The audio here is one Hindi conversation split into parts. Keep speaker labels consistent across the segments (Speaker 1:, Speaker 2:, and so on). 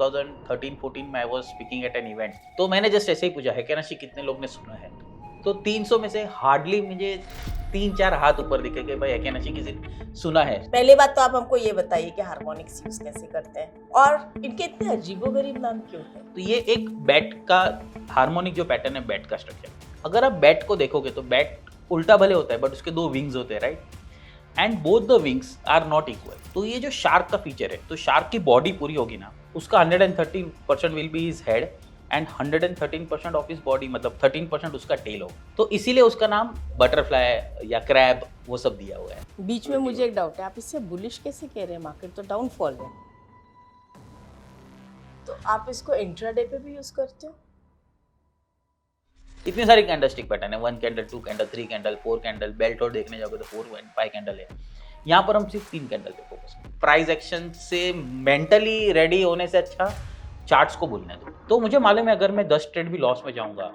Speaker 1: 2013-14 में I was speaking at an event, तो मैंने जस्ट ऐसे ही पूछा है कि नशी कितने लोग ने सुना है, तो 300 में से हार्डली मुझे 3-4 हाथ ऊपर दिखे कि भाई एकेनाशी किसी ने सुना है।
Speaker 2: पहले बात तो आप हमको ये बताइए कि हार्मोनिक्स यूज कैसे करते हैं और इनके इतने अजीबोगरीब नाम क्यों है?
Speaker 1: तो ये एक बैट का हार्मोनिक जो पैटर्न है, बैट का स्ट्रक्चर, अगर आप बैट को देखोगे तो बैट उल्टा भले होता है बट उसके 2 विंग्स होते हैं, right, and both the wings are not equal. तो ये जो शार्क का फीचर है, तो शार्क की बॉडी पूरी होगी ना, उसका 113% will be his head and 113% of his body, मतलब 13% उसका टेल होगा, तो इसीलिए उसका नाम बटरफ्लाई या क्रैब वो सब दिया हुआ है।
Speaker 2: बीच में मुझे एक डाउट है, आप इससे बुलिश कैसे कह रहे हैं? मार्केट तो डाउनफॉल है, तो आप इसको इंट्राडे पे भी यूज करते हो?
Speaker 1: इतनी सारी कैंडल स्टिक पैटर्न है, 1 candle, 2 candle, 3 candle, 4 candle, belt और देखने जाओगे तो 4 एंड 5 कैंडल है। यहाँ पर हम सिर्फ 3 कैंडल पे फोकस करें। प्राइस एक्शन से मेंटली रेडी होने से अच्छा चार्ट्स को भूलने दो। तो मुझे मालूम है अगर मैं 10 ट्रेड भी लॉस में जाऊंगा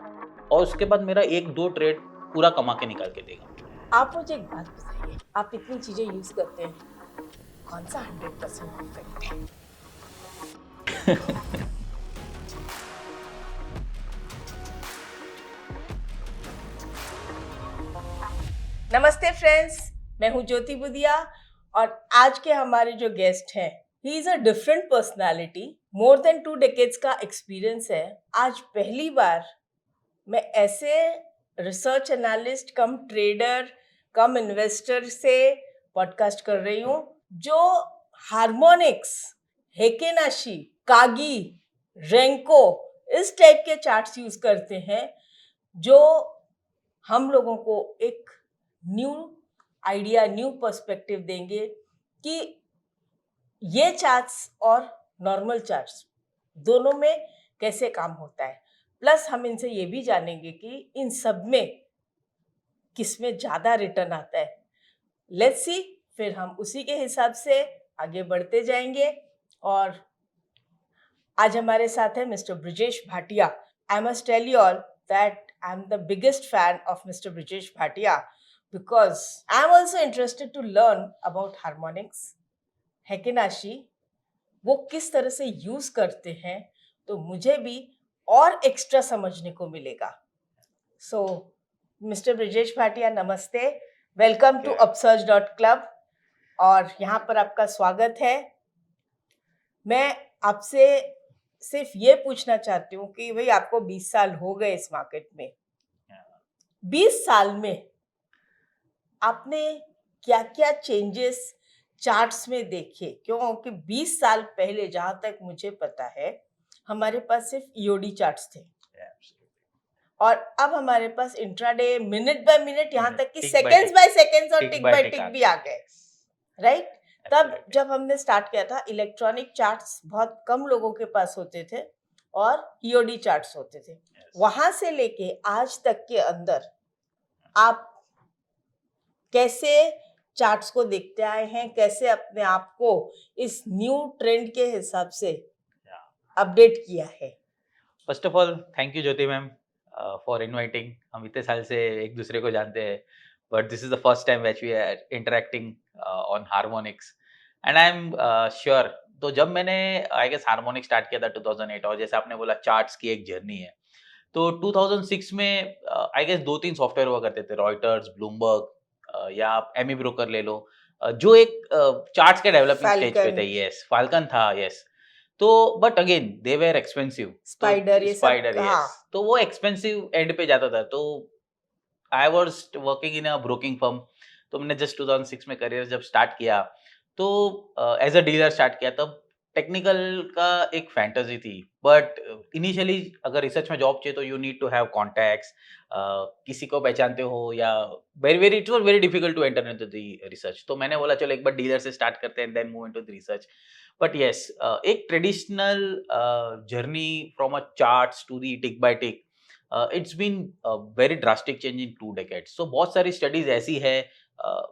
Speaker 1: और उसके बाद मेरा 1-2 ट्रेड पूरा कमा के निकाल के देगा।
Speaker 2: आप मुझे एक बात बताइए, आप इतनी चीजें यूज करते हैं, कौन सा 100% परफेक्ट है? नमस्ते फ्रेंड्स, मैं हूं ज्योति बुदिया और आज के हमारे जो गेस्ट हैं, he is a different personality, more than 2 decades का एक्सपीरियंस है। आज पहली बार मैं ऐसे रिसर्च एनालिस्ट कम ट्रेडर कम इन्वेस्टर से पॉडकास्ट कर रही हूँ जो हार्मोनिक्स, हेकेनाशी, कागी, रेंको इस टाइप के चार्ट्स यूज करते हैं जो हम लोगों को एक न्यू आइडिया, न्यू पर्सपेक्टिव देंगे कि ये चार्ट्स और नॉर्मल चार्ट्स दोनों में कैसे काम होता है। प्लस हम इनसे ये भी जानेंगे कि इन सब में किसमें ज़्यादा रिटर्न आता है। लेट्स सी, फिर हम उसी के हिसाब से आगे बढ़ते जाएंगे। और आज हमारे साथ है mister Brijesh Bhatia. I must tell you all that I am the biggest fan of mister Brijesh Bhatia because I'm also interested to learn about harmonics, heikin ashi, वो किस तरह से यूज करते हैं, तो मुझे भी और एक्स्ट्रा समझने को मिलेगा। सो मिस्टर ब्रिजेश भाटिया, नमस्ते, वेलकम टू upsurge.club और यहाँ पर आपका स्वागत है। मैं आपसे सिर्फ ये पूछना चाहती हूँ कि भाई आपको 20 साल हो गए इस मार्केट में, 20 साल में आपने क्या क्या चेंजेस चार्ट्स में देखे? क्योंकि 20 साल पहले जहां तक मुझे पता है हमारे पास सिर्फ ईओडी चार्ट्स थे और अब हमारे पास इंट्राडे, मिनट बाय मिनट, यहाँ तक कि सेकंड्स बाय सेकंड्स और टिक बाय टिक भी आ गए, राइट? तब जब हमने स्टार्ट किया था इलेक्ट्रॉनिक चार्ट्स बहुत कम लोगों के पास होते थे और ईओडी चार्ट्स होते थे। वहां से लेके आज तक के अंदर आप कैसे चार्ट्स को देखते आए हैं, कैसे अपने आप को इस न्यू ट्रेंड के हिसाब से अपडेट किया है?
Speaker 1: First of all thank you Jyoti ma'am for inviting. हम इतने साल से एक दूसरे को जानते हैं but this is the first time which we are interacting on harmonics and I am sure. तो जब मैंने आई गेस हार्मोनिक स्टार्ट किया था 2008 और जैसे आपने बोला चार्ट्स की एक जर्नी है, तो 2006 में आई गेस 2-3 सॉफ्टवेयर हुआ करते थे, रॉयटर्स, ब्लूमबर्ग या आप एमी ब्रोकर ले लो, जो एक चार्ट्स के डेवलपिंग स्टेज पे थे। यस, फाल्कन था, यस। तो but again they were expensive,
Speaker 2: spider, ये सब,
Speaker 1: स्पाइडर,
Speaker 2: हाँ।
Speaker 1: यस, तो वो एक्सपेंसिव एंड पे जाता था। तो I was working in a broking firm, तो मैंने जस्ट 2006 में करियर जब स्टार्ट किया तो एज अ डीलर स्टार्ट किया। तब टेक्निकल का एक फैंटेसी थी बट इनिशियली अगर रिसर्च में जॉब चाहिए तो you need to have contacts, किसी को पहचानते हो या very very it was very difficult to enter into the research. तो मैंने बोला चलो एक बार डीलर से स्टार्ट करते हैं then move into the research. But yes, एक traditional journey from a charts to the tick by tick, it's been very drastic change in 2 decades. So बहुत सारी स्टडीज ऐसी है,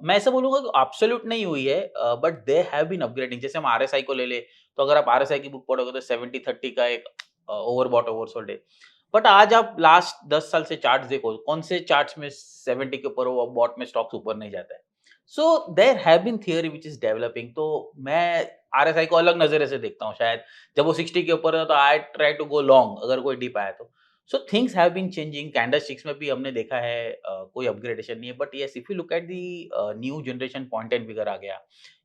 Speaker 1: मैं ऐसा बोलूंगा कि एब्सोल्यूट नहीं हुई है but they have been upgrading. जैसे हम आरएसआई को ले ले, तो अगर आप आरएसआई की बुक पढ़ोगे तो 70-30 का एक ओवरबॉट ओवरसोल्ड है। बट आज आप लास्ट 10 साल से चार्ट्स देखो, कौन से चार्ट्स में 70 के ऊपर ओवरबॉट में स्टॉक्स ऊपर नहीं जाता है? So there have been theory which is developing. तो मैं आरएसआई को अलग नजरिए से देखता हूँ शायद। जब वो 60 के ऊपर है तो I try to go long अगर कोई डीप आया तो। So things have been changing. Candlesticks में भी हमने देखा है कोई अपग्रेडेशन नहीं है, but yes if you look at the new generation point and figure आ गया।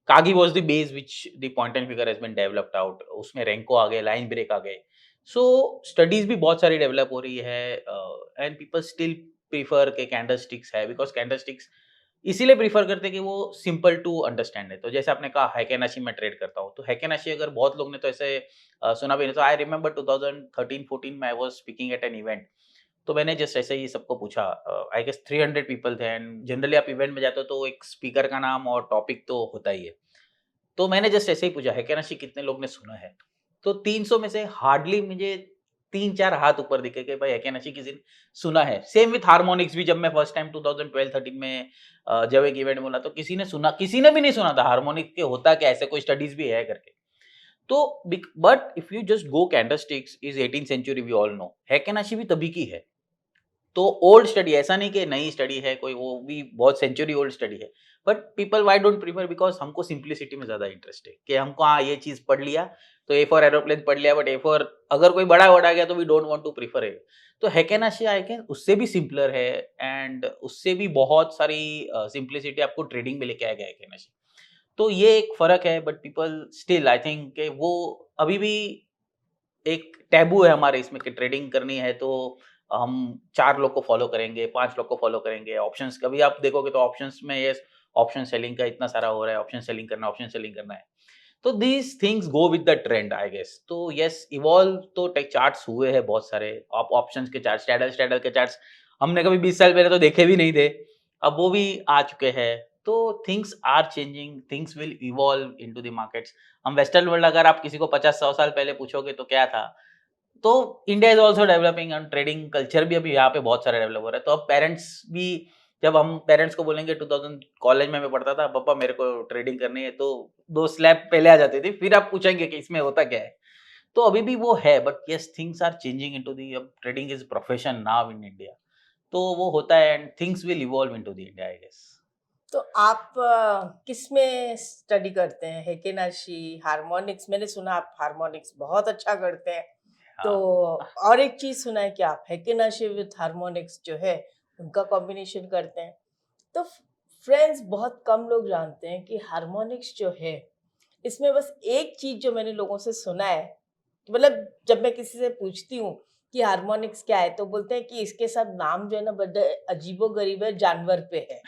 Speaker 1: Kagi was the base which the point and figure has been developed out. उसमें रेंको आ गए, लाइन ब्रेक आ गए। सो स्टडीज भी बहुत सारी डेवलप हो रही है एंड पीपल स्टिल प्रीफर के कैंडलस्टिक्स है, बिकॉज कैंडलस्टिक्स इसीलिए प्रेफ़र करते हैं कि वो सिंपल टू अंडरस्टैंड है। तो जैसे आपने कहा हैकेनाशी मैं ट्रेड करता हूँ, तो हैकेनाशी अगर बहुत लोग ने तो ऐसे सुना भी नहीं। तो आई रिमेंबर 2013-14 में I was speaking at an event. तो मैंने जस्ट ऐसे ही सबको पूछा, आई गेस 300 पीपल थे एंड जनरली आप इवेंट में जाते हो तो एक स्पीकर का नाम और टॉपिक तो होता ही है। तो मैंने जस्ट ऐसे ही पूछा हैकेनाशी कितने लोग ने सुना है? तो 300 में से हार्डली मुझे 3-4 हाथ ऊपर दिखे कि भाई हैकेनाशी किसी ने सुना है। सेम विथ हार्मोनिक्स भी जब मैं फर्स्ट टाइम 2012-13 में जब एक इवेंट बोला तो किसी ने भी नहीं सुना था हार्मोनिक के होता क्या है, ऐसे कोई स्टडीज भी है करके। तो but if you just go candlesticks is 18th century we all know. Heikin Ashi भी तभी की है। तो ओल्ड स्टडी ऐसा नहीं कि नई स्टडी है कोई, वो भी बहुत सेंचुरी ओल्ड स्टडी है। But people why don't prefer, because हमको सिंप्लिसिटी में ज्यादा इंटरेस्ट है कि हमको हाँ ये चीज पढ़ लिया तो ए फॉर एरोप्लेन पढ़ लिया, बट ए फॉर अगर कोई बड़ा वर्ड आ गया तो we don't want to prefer it. तो हैकेनाशी आई कैन उससे भी सिंपलर है एंड उससे भी बहुत सारी सिंप्लिसिटी आपको ट्रेडिंग में लेके आएगा हैकेनाशी। तो ये एक फर्क है, but people still I think कि वो अभी भी एक टैबू है हमारे इसमें कि ट्रेडिंग करनी है तो हम 4 लोग को फॉलो करेंगे, 5 लोग को फॉलो करेंगे। ऑप्शंस कभी आप देखोगे तो ऑप्शंस में यस ऑप्शन सेलिंग का इतना सारा हो रहा है, ऑप्शन सेलिंग करना है। तो these things go with the trend I guess. तो यस इवॉल्व तो टेक चार्ट्स हुए हैं बहुत सारे। आप ऑप्शंस के चार्ट्स, स्टैडल के चार्ट्स हमने कभी 20 साल पहले तो देखे भी नहीं थे। अब वो भी आ चुके हैं। तो things are changing, things will evolve into the markets. हम वेस्टर्न वर्ल्ड अगर आप किसी को 50-100 साल पहले पूछोगे तो क्या था? तो India is also developing and trading culture भी अभी यहाँ पे बहुत सारा डेवलप हो रहा है। तो अब पेरेंट्स भी, जब हम पेरेंट्स को बोलेंगे 2000 कॉलेज में मैं पढ़ता था, पापा मेरे को ट्रेडिंग करनी है, तो 2 स्लैब पहले आ जाती थी, फिर आप पूछेंगे कि इसमें होता क्या है। तो अभी भी वो है, but yes things are changing into the, अब trading is profession now in India. तो वो होता है and things will evolve into the India I guess.
Speaker 2: तो आप किस में स्टडी करते हैं? Heikin Ashi, harmonics? मैंने सुना आप हार्मोनिक्स बहुत अच्छा करते हैं। तो
Speaker 1: हाँ।
Speaker 2: और एक चीज सुना है कि आप हेकेनाशी विथ हार्मोनिक्स जो है उनका कॉम्बिनेशन करते हैं। तो फ्रेंड्स, बहुत कम लोग जानते हैं कि हार्मोनिक्स जो है इसमें बस एक चीज जो मैंने लोगों से सुना है, मतलब जब मैं किसी से पूछती हूँ कि हार्मोनिक्स क्या है तो बोलते हैं कि इसके सब नाम जो है ना बड़े अजीबो गरीब है, जानवर पे है,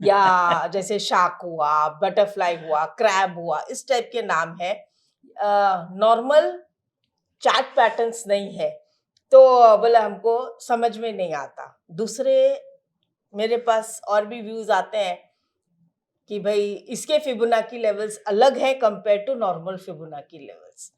Speaker 2: या जैसे शार्क हुआ, बटरफ्लाई हुआ, क्रैब हुआ, इस टाइप के नाम है। नॉर्मल चार्ट पैटर्न्स नहीं है। तो बोला हमको समझ में नहीं आता। दूसरे मेरे पास और भी व्यूज आते हैं कि भाई इसके फिबोनाची लेवल्स अलग हैं compare to normal Fibonacci levels.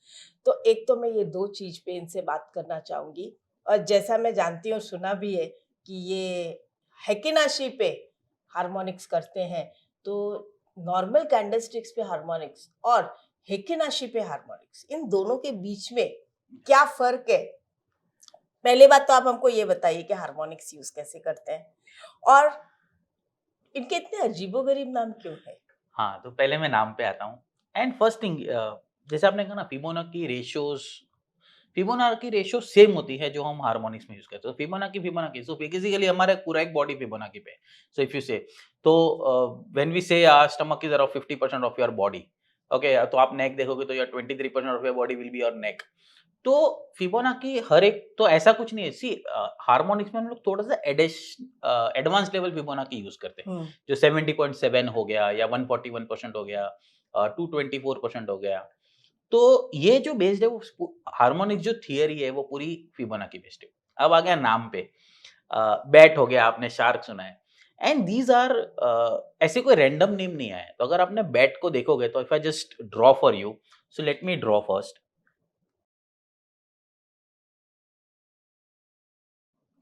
Speaker 2: तो एक तो मैं ये दो चीज पे इनसे बात करना चाहूंगी। और जैसा मैं जानती हूँ, सुना भी है कि ये हेकेनाशी पे हार्मोनिक्स करते हैं, तो नॉर्मल कैंडलस्टिक्स पे हार्मोनिक्स और हेकेनाशी पे हार्मोनिक्स, इन दोनों के बीच में क्या फर्क है? पहले बात तो आप हमको ये बताइए कि हार्मोनिक्स यूज कैसे करते हैं और इनके इतने अजीबोगरीब नाम क्यों है?
Speaker 1: हाँ, तो पहले मैं नाम पे आता हूँ। एंड फर्स्ट थिंग जैसे आपने कहा ना फिबोनाची रेशियो सेम होती है जो हम हार्मोनिक्स में यूज करते हैं। तो फिबोनाची सो बेसिकली हमारा पूरा एक बॉडी फिबोनाची पे है। सो इफ यू से, तो व्हेन वी से stomach is around 50% of your body, okay, तो आप नेक देखोगे तो your 23% of your body will be your neck. तो फिबोनाची हर एक, तो ऐसा कुछ नहीं है। सी हार्मोनिक्स में हम लोग थोड़ा सा एडवांस लेवल फिबोनाची यूज करते हैं, जो 70.7 हो गया या 141% हो गया, 224% हो गया। तो ये जो बेस्ड है वो हार्मोनिक्स जो थियरी है वो पूरी फिबोनाची बेस्ड है। अब आ गया नाम पे, बैट हो गया, आपने शार्क सुना है, एंड दीज आर ऐसे कोई रैंडम नेम नहीं आया है। तो अगर आपने बैट को देखोगे तो if I just draw for you, so let me draw first.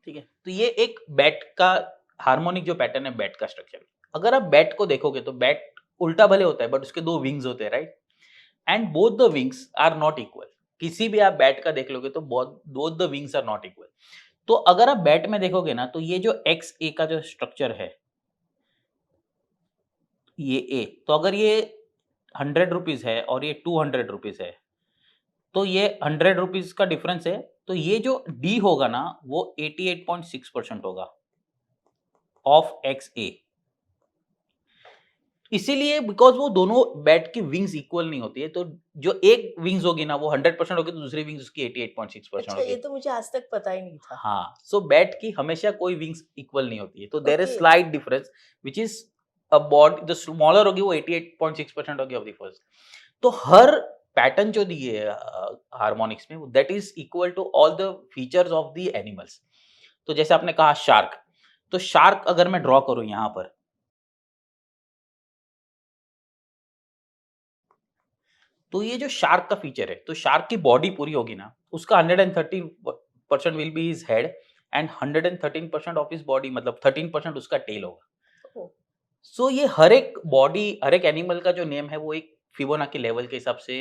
Speaker 1: ठीक है, तो ये एक बैट का हार्मोनिक जो पैटर्न है, बैट का स्ट्रक्चर। अगर आप बैट को देखोगे तो बैट उल्टा भले होता है बट उसके दो विंग्स होते हैं, right? And both the wings are not equal. किसी भी आप बैट का देख लोगे तो both the wings are not equal. तो अगर आप बैट में देखोगे ना, तो ये जो एक्स ए का जो स्ट्रक्चर है, ये ए, तो अगर ये 100 रुपीज़ है और ये 200 रुपीज़ है, तो ये 100 रुपीज़ का डिफरेंस है, तो ये जो डी होगा ना वो 88.6% होगा ऑफ एक्स ए। इसीलिए बिकॉज़ वो दोनों बैट की विंग्स इक्वल नहीं होती है, तो जो एक विंग्स होगी ना वो 100% होगी, तो दूसरी विंग्स उसकी 88.6%
Speaker 2: अच्छा, ये
Speaker 1: होगी।
Speaker 2: तो मुझे आज तक पता ही नहीं था।
Speaker 1: हाँ, सो बैट की हमेशा कोई विंग्स इक्वल नहीं होती है, तो there is
Speaker 2: okay.
Speaker 1: Slight difference which is a body the smaller होगी वो 88.6% होगी ऑफ द फर्स्ट। तो हर पैटर्न जो दी है हार्मोनिक्स में that is equal to all the features of the animals. तो जैसे आपने कहा शार्क, तो शार्क अगर मैं ड्रॉ करूँ यहाँ पर, तो ये जो शार्क का फीचर है, तो शार्क की बॉडी पूरी होगी ना, उसका 113% will be his head and 113% of his body, मतलब 13% उसका टेल होगा।
Speaker 2: ओह,
Speaker 1: सो ये हर एक बॉडी, हर एक एनिमल का जो नेम है वो एक फिबोनाची लेवल के हिसाब से,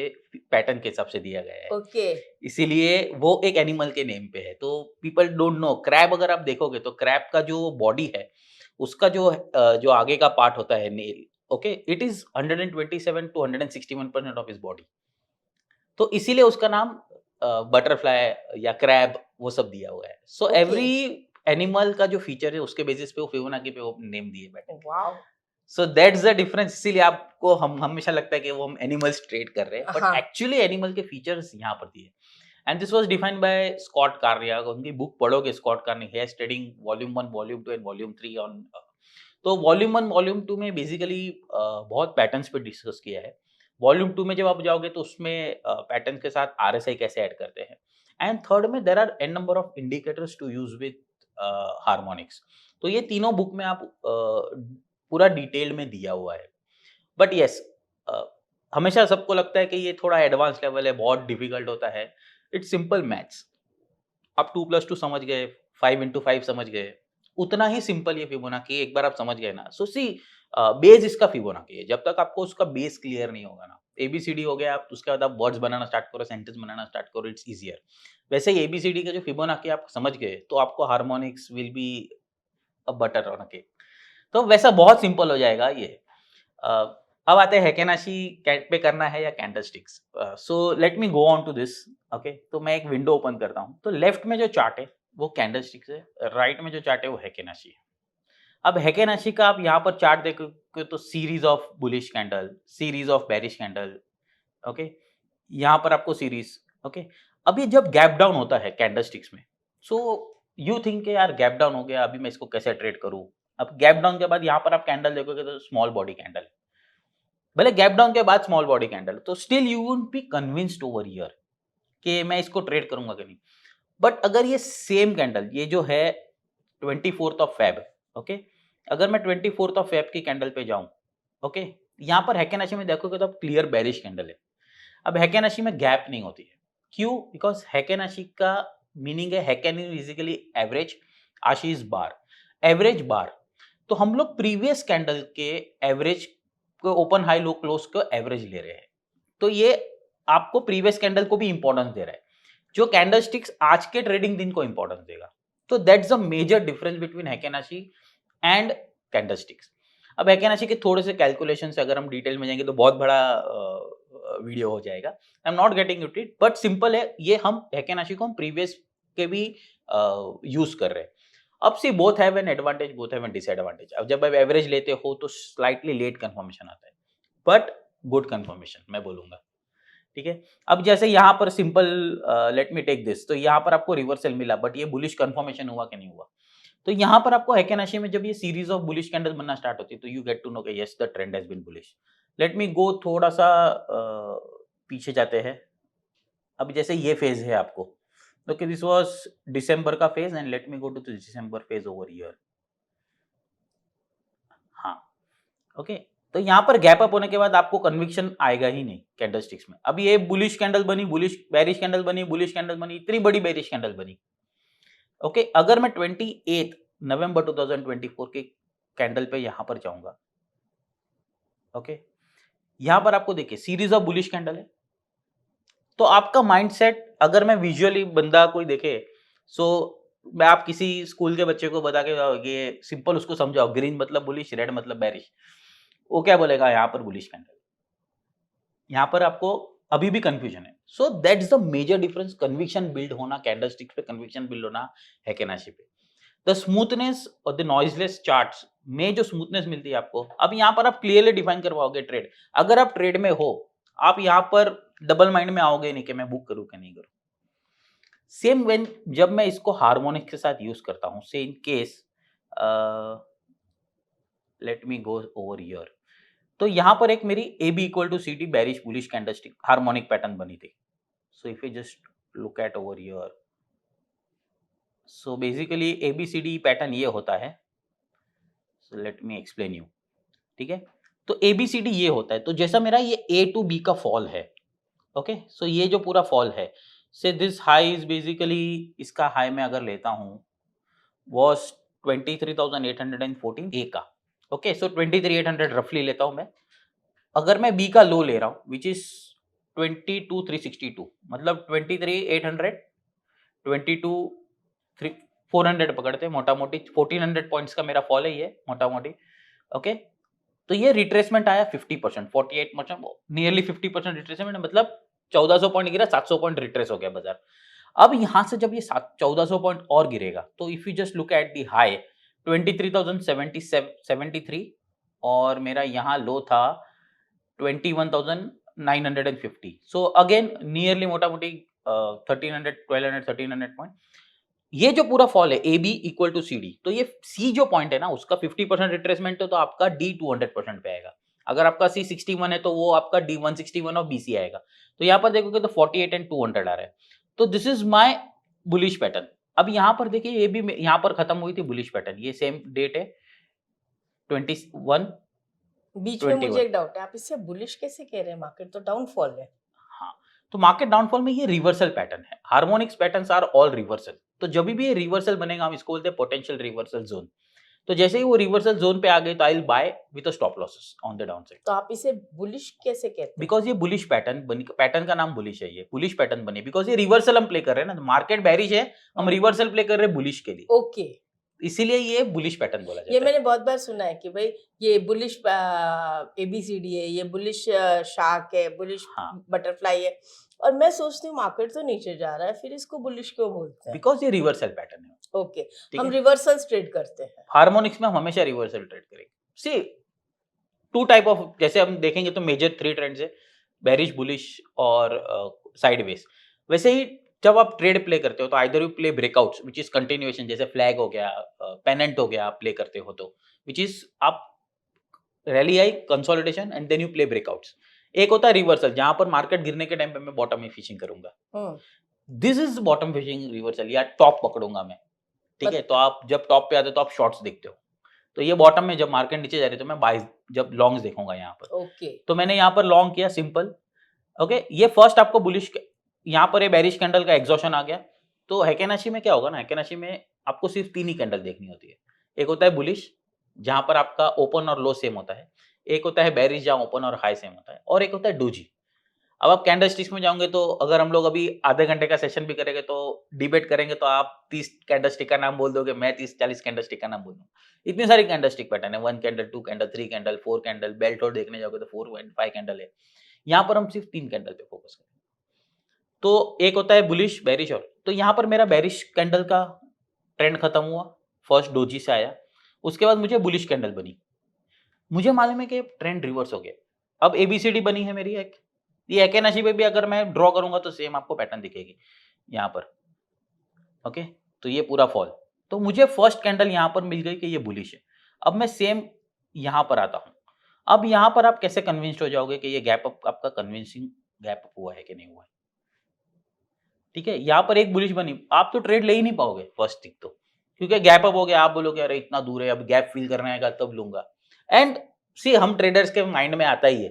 Speaker 1: पैटर्न के हिसाब से दिया गया है।
Speaker 2: ओके।
Speaker 1: इसीलिए वो एक एनिमल के नेम पे है। तो पीपल डोंट नो, क्रैब अगर आप देखोगे तो क्रैब का जो बॉडी है, उसका जो आगे का पार्ट होता है nail, okay, it is 127 to 161% of his body. तो इसीलिए उसका नाम बटरफ्लाई या क्रैब वो सब दिया हुआ है। So
Speaker 2: okay.
Speaker 1: एवरी एनिमल का जो फीचर है उसके बेसिस पे वो फिबोनाची पे वो नेम दिए बैठे।
Speaker 2: Wow.
Speaker 1: So that's the difference. इसीलिए आपको हम हमेशा लगता है कि वो हम एनिमल्स ट्रेड कर रहे हैं, बट
Speaker 2: हाँ।
Speaker 1: एक्चुअली एनिमल के फीचर्स यहाँ पर दिए। And this was defined by Scott Carney. अगर उनकी बुक पढ़ोगे Scott Carney, he has studying volume 1, volume 2 and volume 3 on. तो वॉल्यूम 1, वॉल्यूम 2 में बेसिकली बहुत पैटर्न्स पे डिस्कस किया है। वॉल्यूम 2 में जब आप जाओगे तो उसमें पैटर्न के साथ आरएसआई कैसे ऐड करते हैं। एंड थर्ड में there are an number of indicators to use with harmonics. तो ये तीनों बुक में आप पूरा डिटेल में दिया हुआ है। बट यस, हमेशा सबको लगता है कि ये थोड़ा एडवांस लेवल है, बहुत डिफिकल्ट होता है। It's simple maths. आप 2+2 समझ गए, 5 × 5 समझ गए, उतना ही सिंपल ये फिबोनाची एक बार आप समझ गए ना। सो सी, बेस इसका फिबोनाची है। जब तक आपको उसका बेस क्लियर नहीं होगा ना, एबीसीडी हो गया, आप उसके बाद आप वर्ड्स बनाना स्टार्ट करो, सेंटेंस बनाना स्टार्ट करो, इट्स ईजियर। वैसे ही एबीसीडी का जो फिबोनाची आप समझ गए तो आपको harmonics will be a butter on a cake. तो वैसा बहुत सिंपल हो जाएगा ये। अ, अब आते हैं हेकेनाशी कैट पे करना है या candlesticks. So let me go on to this. Okay, तो मैं एक विंडो ओपन करता हूँ। तो लेफ्ट में जो चार्ट है वो कैंडलस्टिक्स है, राइट में जो चार्ट है वो हेकेनाशी है। अब हेकेनाशी का आप यहाँ पर चार्ट देखोगे तो series of bullish candle, series of bearish candle, okay, यहाँ पर आपको सीरीज, ओके। अब ये जब गैप डाउन होता है कैंडलस्टिक्स में, सो यू थिंक यार गैप डाउन हो गया, अभी मैं इसको कैसे ट्रेड करूँ। अब गैप डाउन के बाद यहाँ पर आप कैंडल देखोगे तो स्मॉल बॉडी कैंडल, भले गैप डाउन के बाद स्मॉल बॉडी कैंडल, तो still you wouldn't be convinced over here कि मैं इसको ट्रेड करूंगा कि नहीं। बट अगर ये सेम कैंडल, ये जो है 24th ऑफ फेब, ओके, अगर मैं 24th ऑफ फेब की कैंडल पे जाऊं, ओके, यहाँ पर हेकेनाशी में देखोगे तो अब क्लियर बेरिश कैंडल है। अब हेकेनाशी में गैप नहीं होती है, क्यों? बिकॉज हेकेनाशी का मीनिंग है, हेकेन इज बेसिकली एवरेज, आशी इज बार, एवरेज बार। तो हम लोग प्रीवियस कैंडल के एवरेज को, ओपन हाई लो क्लोज को एवरेज ले रहे हैं। तो ये आपको प्रीवियस कैंडल को भी इंपॉर्टेंस दे रहा है, जो कैंडल स्टिक्स आज के ट्रेडिंग दिन को इंपॉर्टेंस देगा। तो that's a major difference between Heikin Ashi and candlesticks. अब हेकेनाशी के थोड़े से कैलकुलेशन से अगर हम डिटेल में जाएंगे तो बहुत बड़ा वीडियो हो जाएगा। आई am not getting it, but simple है ये, हम हेकेनाशी को हम प्रीवियस के भी यूज कर रहे हैं। अब see both have an advantage, both have an disadvantage. अब जब आप एवरेज लेते हो तो स्लाइटली लेट कंफर्मेशन आता है, बट गुड कंफर्मेशन मैं बोलूंगा। ठीक है, अब जैसे यहाँ पर simple, let me take this, तो यहाँ पर आपको रिवर्सल मिला, बट ये बुलिश कंफर्मेशन हुआ कि नहीं हुआ। तो यहाँ पर आपको हेकेनाशी में जब ये सीरीज ऑफ बुलिश कैंडल बनना स्टार्ट होती है तो यू गेट टू नो कि yes the trend has been bullish. Let me go थोड़ा सा पीछे जाते हैं। अब जैसे ये फेज है आपको, ओके, दिस वाज दिसंबर का phase and let me go to December phase over here. हाँ, ओके, तो यहाँ पर गैप अप होने के बाद आपको कन्विक्शन आएगा ही नहीं कैंडलस्टिक्स में। अब ये बुलिश कैंडल बनी, बुलिश बेरिश कैंडल बनी, बुलिश कैंडल बनी, इतनी बड़ी बेरिश कैंडल बनी, ओके। अगर मैं 28 नवंबर 2024 के कैंडल पे यहाँ पर जाऊंगा, ओके, यहाँ पर आपको देखिए सीरीज ऑफ बुलिश कैंडल है। तो आपका माइंडसेट, अगर मैं विजुअली बंदा कोई देखे, सो मैं आप किसी स्कूल के बच्चे को बता के ये सिंपल उसको समझाओ, ग्रीन मतलब बुलिश, रेड मतलब बेरिश, वो क्या बोलेगा यहाँ पर बुलिश कैंडल, यहाँ पर आपको अभी भी कंफ्यूजन है. So that's the major difference. Conviction build होना कैंडलस्टिक्स पे, कन्विक्शन बिल्ड होना हैकेनाशी पे. द स्मूथनेस और द नॉइजलेस चार्ट्स में जो स्मूथनेस मिलती है आपको, अब यहाँ पर आप क्लियरली डिफाइन करवाओगे ट्रेड. अगर आप ट्रेड में हो, आप यहाँ पर डबल माइंड में आओगे नहीं कि मैं बुक करूँ कि नहीं करूँ. सेम व्हेन जब मैं इसको हार्मोनिक के साथ यूज करता हूँ, से in case let me go over here. तो यहाँ पर एक मेरी A B equal to C D bearish bullish candlestick harmonic pattern बनी थी. So if you just look at over here, so basically A B C D pattern ये होता है. So let me explain you. ठीक है, तो ए बी सी डी ये होता है. तो जैसा मेरा ये ए टू बी का फॉल है, ओके, सो ये जो पूरा फॉल है, से दिस हाई इज बेसिकली, इसका हाई मैं अगर लेता हूँ वॉज 23,814 ए का. ओके, सो 23,800 रफली लेता हूँ मैं. अगर मैं बी का लो ले रहा हूँ विच इज 22,362, मतलब 23,800 22,400 पकड़ते हैं मोटा मोटी. 1,400 पॉइंट्स का मेरा फॉल है ये मोटा मोटी. ओके, तो ये रिट्रेसमेंट आया 50%, 48%, नियरली 50% रिट्रेसमेंट, मतलब 1400 पॉइंट गिरा, 700 पॉइंट रिट्रेस हो गया बाजार. अब यहां से जब ये 1400 पॉइंट और गिरेगा, तो if you just look at the high 23,073 और मेरा यहाँ लो था 21,950. सो अगेन नियरली मोटा मोटी 1300, 1200, 1300 पॉइंट. ये जो पूरा फॉल है A B equal to C D, तो ये सी जो पॉइंट है ना उसका 50% रिट्रेसमेंट है, तो आपका डी 200% पे आएगा. अगर आपका सी 61 है तो वो आपका डी 161 और बी सी आएगा. तो यहाँ पर देखोगे तो 48 एंड 200 आ रहा है. तो this is my bullish pattern. अब यहाँ पर देखिए ये भी यहाँ पर खत्म हुई थी बुलिश पैटर्न. ये सेम डेट है 21.
Speaker 2: बीच में मुझे एक डाउट है, आप इससे बुलिश कैसे कह रहे हैं? मार्केट तो डाउनफॉल है.
Speaker 1: हाँ, तो मार्केट डाउनफॉल में ये रिवर्सल पैटर्न है. Harmonics patterns are all reversal. तो जब भी ये रिवर्सल बनेगा हम इसको बोलते हैं पोटेंशियल रिवर्सल जोन. तो जैसे ही वो रिवर्सल जोन पे आ गए तो I will buy with a stop losses on the down side.
Speaker 2: तो आप इसे बुलिश कैसे कहते हैं?
Speaker 1: बिकॉज ये बुलिश पैटर्न बनी, पैटर्न का नाम बुलिश है. ये बुलिश पैटर्न बनी बिकॉज ये रिवर्सल हम प्ले कर रहे हैं ना. मार्केट बेरिश है, हम रिवर्सल प्ले कर रहे हैं बुलिश के लिए.
Speaker 2: ओके,
Speaker 1: इसीलिए ये बुलिश पैटर्न बोला जाता
Speaker 2: ये
Speaker 1: है.
Speaker 2: मैंने बहुत बार सुना है कि भाई ये बुलिश एबीसीडी है, ये बुलिश शार्क है, बुलिश
Speaker 1: हाँ.
Speaker 2: बटरफ्लाई है, और मैं सोचती हूँ मार्केट तो नीचे जा रहा है, फिर इसको बुलिश क्यों बोलते हैं?
Speaker 1: बिकॉज ये रिवर्सल पैटर्न है.
Speaker 2: ओके,
Speaker 1: ठीक
Speaker 2: हम
Speaker 1: है,
Speaker 2: रिवर्सल ट्रेड करते हैं.
Speaker 1: हार्मोनिक्स में हम हमेशा रिवर्सल ट्रेड करेंगे. सी टू टाइप ऑफ, जैसे हम देखेंगे तो मेजर 3 ट्रेंड्स है, बेरिश, बुलिश और साइडवेज. वैसे ही जब आप ट्रेड प्ले करते हो तो either you play breakouts which is continuation, जैसे फ्लैग हो गया, पेनेंट हो गया, आप प्ले करते हो तो विच इज आप रैली आई, consolidation and then you play breakouts. एक होता है रिवर्सल, जहां पर मार्केट गिरने के टाइम पे मैं बॉटम में फिशिंग करूंगा. This is bottom fishing reversal, या टॉप पकड़ूंगा मैं. ठीक है, तो आप जब टॉप पे आते हो तो आप शॉर्ट्स देखते हो. तो ये बॉटम में जब मार्केट नीचे जा रही है तो मैं बाइज, जब लॉन्ग्स देखूंगा यहाँ पर.
Speaker 2: ओके,
Speaker 1: तो मैंने यहाँ पर लॉन्ग किया सिंपल. ओके, ये फर्स्ट आपको बुलिश, यहाँ पर ये बेरिश कैंडल का एग्जॉशन आ गया. तो हैकेनाशी में क्या होगा ना, हैकेनाशी में आपको सिर्फ 3 ही कैंडल देखनी होती है. एक होता है बुलिश जहां पर आपका ओपन और लो सेम होता है. एक होता है बेरिश जहां ओपन और हाई सेम होता है. और एक होता है डोजी. अब आप कैंडलस्टिक्स में जाओगे तो अगर हम लोग अभी आधे घंटे का सेशन भी करेंगे तो डिबेट करेंगे तो आप 30 कैंडलस्टिक का नाम बोल दोगे, मैं 30-40 कैंडलस्टिक का नाम बोल दूंगा. इतनी सारी कैंडलस्टिक पैटर्न है, 1 candle, 2 candle, 3 candle, 4 candle. Belt और देखने जाओगे तो 4 एंड 5 कैंडल है. यहाँ पर हम सिर्फ 3 कैंडल पे फोकस करेंगे. तो एक होता है बुलिश, बेरिश, और तो यहाँ पर मेरा बेरिश कैंडल का ट्रेंड खत्म हुआ, फर्स्ट डोजी से आया. उसके बाद मुझे बुलिश कैंडल बनी. मुझे मालूम है कि ट्रेंड रिवर्स हो गया. अब एबीसीडी बनी है मेरी एक. ये हैकेनाशी पे भी अगर मैं ड्रॉ करूंगा तो सेम आपको पैटर्न दिखेगी यहाँ पर. ओके, तो ये पूरा फॉल. तो मुझे फर्स्ट कैंडल यहाँ पर मिल गई कि ये बुलिश है. अब मैं सेम यहाँ पर आता हूँ. अब यहाँ पर आप कैसे कन्विंस्ड हो जाओगे कि ये गैप अप आपका कन्विंसिंग गैप अप हुआ है कि नहीं हुआ है. ठीक है, यहाँ पर एक बुलिश बनी, आप तो ट्रेड ले ही नहीं पाओगे फर्स्ट थिंग तो, क्योंकि गैप अप हो गया. आप बोलोगे अरे इतना दूर है, अब गैप फील करने आएगा तब लूंगा. एंड सी, हम ट्रेडर्स के माइंड में आता ही है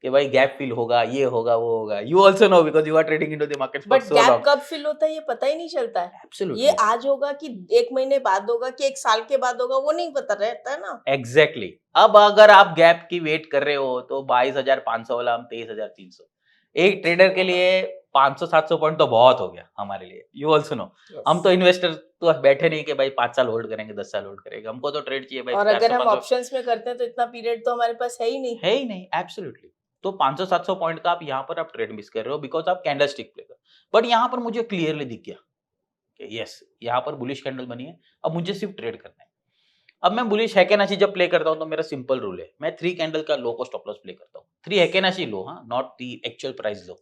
Speaker 1: कि भाई गैप फील होगा, ये होगा, वो होगा. You also know because you are trading into the market for
Speaker 2: but
Speaker 1: so
Speaker 2: gap
Speaker 1: long.
Speaker 2: कब फिल होता है ये पता ही नहीं चलता है.
Speaker 1: एब्सोल्युटली,
Speaker 2: ये आज होगा कि 1 महीने बाद होगा कि 1 साल के बाद होगा, वो नहीं पता रहता है ना.
Speaker 1: एग्जैक्टली. अब अगर आप गैप की वेट कर रहे हो तो 22,500 वाला हम 23,300. एक ट्रेडर के लिए 500-700 पॉइंट तो बहुत हो गया हमारे लिए, यू ऑल्सो नो। हम तो इन्वेस्टर तो बैठे नहीं कि भाई 5 साल होल्ड करेंगे, 10 साल होल्ड करेंगे, हमको तो ट्रेड चाहिए भाई
Speaker 2: और अगर हम
Speaker 1: 400-500
Speaker 2: ऑप्शंस में करते हैं तो इतना पीरियड तो हमारे पास है ही नहीं।
Speaker 1: है ही नहीं, एब्सोल्युटली। तो 500-700 पॉइंट का आप यहाँ पर आप ट्रेड मिस कर रहे हो बिकॉज आप कैंडल स्टिक प्ले कर। बट यहाँ पर मुझे क्लियरली दिख गया कि यस, यहाँ पर बुलिश कैंडल बनी है, अब मुझे सिर्फ ट्रेड करना है। अब मैं बुलिश हैकेनाशी जब प्ले करता हूँ तो मेरा सिंपल रूल है, मैं 3 कैंडल का लो को स्टॉप लॉस प्ले करता हूँ। 3 हैकेनाशी लो, हाँ, नॉट दी एक्चुअल प्राइस लो।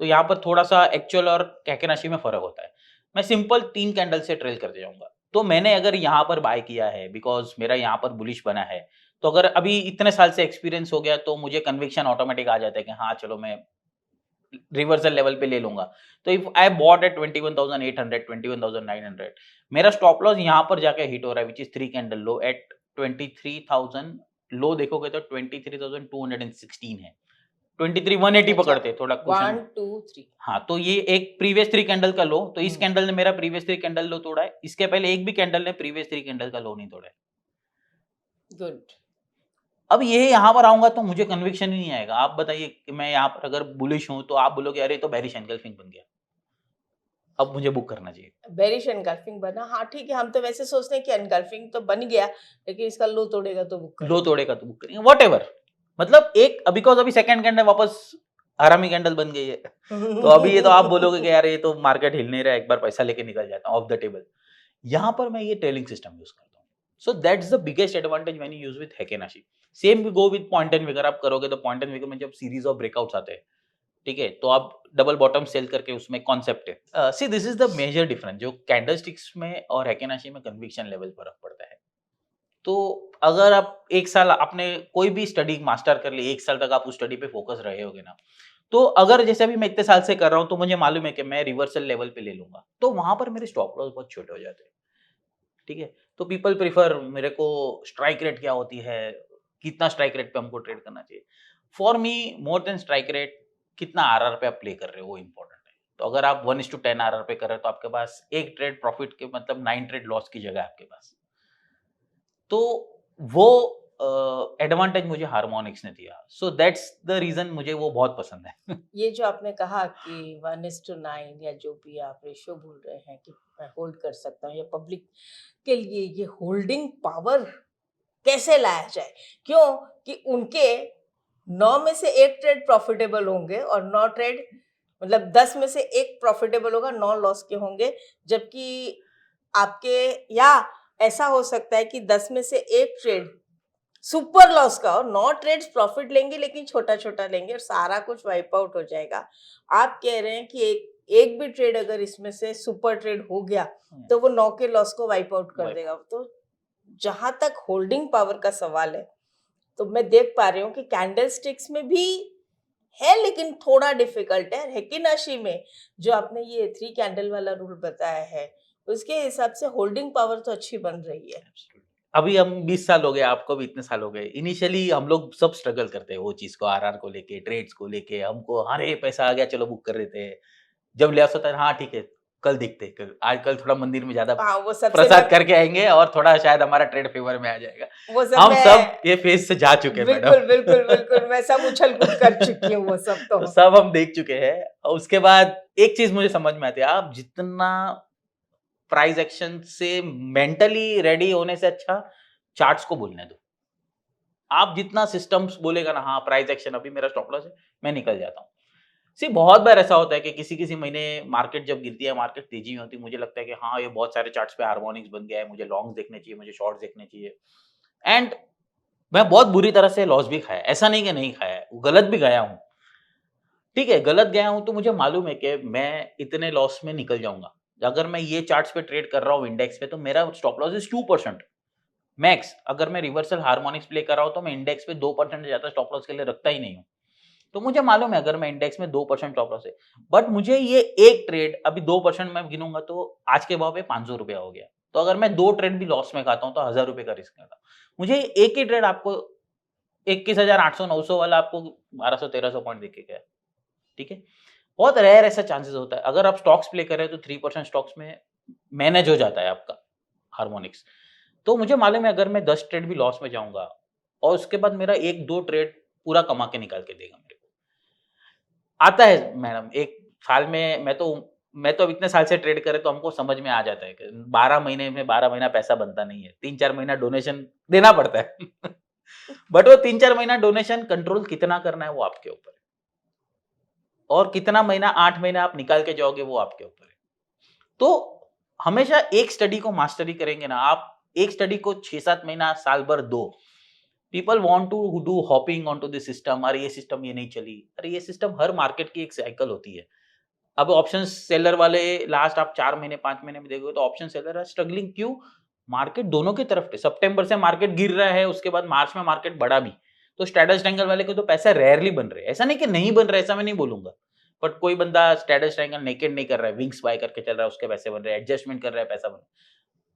Speaker 1: तो यहाँ पर थोड़ा सा एक्चुअल और हैकेनाशी में फर्क होता है। मैं सिंपल 3 कैंडल से ट्रेल करते जाऊंगा। तो मैंने अगर यहाँ पर बाय किया है बिकॉज मेरा यहाँ पर बुलिश बना है, तो अगर अभी इतने साल से एक्सपीरियंस हो गया तो मुझे कन्विक्शन ऑटोमेटिक आ जाता है कि हाँ चलो मैं रिवर्सल लेवल पे ले लूंगा। तो इफ आई बॉट एट 21,800 21,900, मेरा स्टॉप लॉस यहाँ पर जाके हिट हो रहा है which is 3 candle low at 23,000। Low देखोगे तो 23,216 है। 23,180
Speaker 2: अच्छा,
Speaker 1: पकड़ते थोड़ा क्वेश्चन।
Speaker 2: 1 2 3
Speaker 1: हाँ, तो ये एक प्रीवियस 3 कैंडल का लो, तो इस कैंडल ने मेरा प्रीवियस 3 कैंडल लो तोड़ा है। इसके पहले एक भी कैंडल ने प्रीवियस 3 कैंडल का लो नहीं तोड़ा है।
Speaker 2: गुड।
Speaker 1: अब ये यहाँ पर आऊंगा तो मुझे कन्विक्शन ही नहीं आएगा। आप बताइए कि मैं यहाँ पर अगर बुलिश हूं तो आप बोलोगे अरे तो बेरिश एनगल्फिंग बन गया, अब मुझे बुक करना चाहिए।
Speaker 2: बेरिश एनगल्फिंग बना, हाँ ठीक है, हम तो वैसे सोचते हैं कि एनगल्फिंग तो बन गया, लेकिन इसका लो तोड़ेगा तो बुक
Speaker 1: लो
Speaker 2: करेंगे।
Speaker 1: तोड़ेगा तो बुक करेंगे, वॉट एवर। मतलब एक बिकॉज अभी सेकंड कैंडल वापस हरामी कैंडल बन गई है, तो अभी ये तो आप बोलोगे कि यार ये तो मार्केट हिल नहीं रहा है, एक बार पैसा लेके निकल जाता हूँ ऑफ द टेबल। यहाँ पर मैं ये ट्रेलिंग सिस्टम यूज करता हूँ। So that's the biggest advantage when you use with Heikin Ashi. Same we go with point and figure. आप करोगे तो पॉइंट एंड विगर में जब सीरीज ऑफ ब्रेकआउट्स आते हैं, ठीक है, तो आप डबल बॉटम सेल करके उसमें कॉन्सेप्ट है। See this is the major difference जो कैंडल स्टिक्स में और हैकेनाशी में कन्विक्शन लेवल फर्क पड़ता है। तो अगर आप एक साल आपने कोई भी स्टडी मास्टर कर ली, एक साल तक आप उस स्टडी पे फोकस रहे होगे ना, तो अगर जैसे अभी मैं इतने साल से कर रहा हूं तो मुझे मालूम है कि मैं रिवर्सल लेवल पे ले लूंगा, तो वहां पर मेरे स्टॉप लॉस बहुत छोटे हो जाते हैं। ठीक है, तो पीपल प्रीफर मेरे को स्ट्राइक रेट क्या होती है, कितना स्ट्राइक रेट पे हमको ट्रेड करना चाहिए। For me more than strike rate, कितना आरआर पे आप प्ले कर रहे हो वो इंपॉर्टेंट है। तो अगर आप 1:10 आरआर पे कर रहे हो तो आपके पास एक ट्रेड प्रॉफिट के मतलब 9 ट्रेड लॉस की जगह है आपके पास। तो वो एडवांटेज मुझे हार्मोनिक्स ने दिया। सो दैट्स द रीजन मुझे वो बहुत पसंद है।
Speaker 2: ये जो आपने कहा कि 1:9 या जो भी आप रेशियो बोल रहे हैं कि मैं होल्ड कर सकता हूँ, या पब्लिक के लिए ये होल्डिंग पावर कैसे लाया जाए? क्यों कि उनके 9 में से 1 ट्रेड प्रॉफिटेबल होंगे और 9 ट्रेड, मतलब 10 में से 1 प्रॉफिटेबल होगा, 9 लॉस के होंगे, जबकि आपके, या ऐसा हो सकता है कि 10 में से 1 ट्रेड सुपर लॉस का और 9 ट्रेड्स प्रॉफिट लेंगे लेकिन छोटा-छोटा लेंगे और सारा कुछ वाइप आउट हो जाएगा। आप कह रहे हैं कि एक भी ट्रेड अगर इसमें से सुपर ट्रेड हो गया तो वो 9 के लॉस को वाइप आउट कर देगा। तो जहां तक होल्डिंग पावर का सवाल है, तो मैं देख पा रही हूँ कि कैंडल स्टिक्स में भी है लेकिन थोड़ा डिफिकल्ट है। हेकिनाशी में जो आपने ये 3 कैंडल वाला रूल बताया है, उसके हिसाब से होल्डिंग पावर तो अच्छी बन रही है।
Speaker 1: अभी हम 20 साल हो गए, आपको भी इतने साल हो गए। इनिशियली हम लोग सब स्ट्रगल करते हैं वो चीज़ को, आरआर को लेके, ट्रेड्स को लेके। हमको अरे पैसा आ गया चलो बुक कर देते हैं। जब लॉस होता है हाँ ठीक है, कल देखते हैं, कल आजकल थोड़ा मंदिर में ज़्यादा
Speaker 2: हाँ, वो सबसे
Speaker 1: प्रसाद करके आएँगे और थोड़ा शायद हमारा ट्रेड फेवर में आ जाएगा।
Speaker 2: वो सब
Speaker 1: हम
Speaker 2: मैं
Speaker 1: सब ये फेज़ से जा चुके हैं मैडम।
Speaker 2: बिल्कुल, बिल्कुल, बिल्कुल, मैं सब उछल-कूद कर चुकी हूँ वो सब तो।
Speaker 1: तो सब हम देख चुके हैं। और उसके बाद एक चीज़ मुझे समझ में आती है, आप जितना प्राइस एक्शन से मेंटली रेडी होने से अच्छा चार्ट्स को बोलने दो। आप जितना सिस्टम्स बोलेगा ना, हाँ प्राइस एक्शन अभी मेरा स्टॉप लॉस है, मैं निकल जाता हूँ। सी बहुत बार ऐसा होता है कि किसी महीने मार्केट जब गिरती है, मार्केट तेजी में होती है, मुझे लगता है कि हाँ ये बहुत सारे चार्ट्स पे हार्मोनिक्स बन गया है, मुझे लॉन्ग्स देखने चाहिए, मुझे शॉर्ट्स देखने चाहिए। एंड मैं बहुत बुरी तरह से लॉस भी खाया, ऐसा नहीं कि नहीं खाया है, गलत भी गया हूँ। ठीक है, गलत गया हूँ तो मुझे मालूम है कि मैं इतने लॉस में निकल जाऊंगा। अगर मैं ये चार्ट्स पे ट्रेड कर रहा हूँ इंडेक्स पे, तो मेरा स्टॉप लॉस इज 2% मैक्स। अगर मैं रिवर्सल हार्मोनिक्स प्ले कर रहा हूँ तो मैं इंडेक्स पे 2% से ज्यादा स्टॉप लॉस के लिए रखता ही नहीं हूँ। तो मुझे मालूम है अगर मैं इंडेक्स में 2% स्टॉप लॉस है, बट मुझे ये एक ट्रेड अभी 2% मैं गिनूंगा तो आज के भाव पे 500 रुपया हो गया। तो अगर मैं 2 ट्रेड भी लॉस में खाता हूँ तो 1000 रुपए का रिस्क करता। मुझे एक ही ट्रेड आपको 21,800-900 वाला आपको 1200-1300 पॉइंट देके गया। ठीक है, बहुत रेयर ऐसा चांसेस होता है। अगर आप स्टॉक्स प्ले कर रहे हो तो 3% स्टॉक्स में मैनेज हो जाता है आपका हार्मोनिक्स। तो मुझे मालूम है अगर मैं 10 ट्रेड भी लॉस में जाऊंगा और उसके बाद मेरा 1-2 ट्रेड पूरा कमा के निकाल के देगा मेरे को। आता है मैडम, एक साल में मैं तो अब इतने साल से ट्रेड करे तो हमको समझ में आ जाता है कि 12 महीने में 12 महीना पैसा बनता नहीं है, 3-4 महीना डोनेशन देना पड़ता है। बट वो 3-4 महीना डोनेशन कंट्रोल कितना करना है वो आपके ऊपर है, और कितना महीना 8 महीने आप निकाल के जाओगे वो आपके ऊपर है। तो हमेशा एक स्टडी को मास्टरी करेंगे ना आप, एक स्टडी को 6-7 महीना साल भर दो। People want to do hopping on to the system, अरे ये सिस्टम ये नहीं चली, अरे ये सिस्टम, हर मार्केट की एक साइकिल होती है। अब ऑप्शन सेलर वाले लास्ट आप 4 महीने 5 महीने में देखोगे तो ऑप्शन सेलर आर स्ट्रगलिंग, क्यों? मार्केट दोनों की तरफ थे, सितंबर से मार्केट गिर रहा है, उसके बाद मार्च में मार्केट बढ़ा भी, तो स्टैटस ट्रायंगल वाले को तो पैसा रेयरली बन रहे हैं। ऐसा नहीं कि नहीं बन रहा है, ऐसा मैं नहीं बोलूंगा, बट कोई बंदा स्टैटस ट्रायंगल नेकेड नहीं कर रहा है, विंग्स बाय करके चल रहा है, उसके पैसे बन रहे हैं, एडजस्टमेंट कर रहा है, पैसा बन रहा है।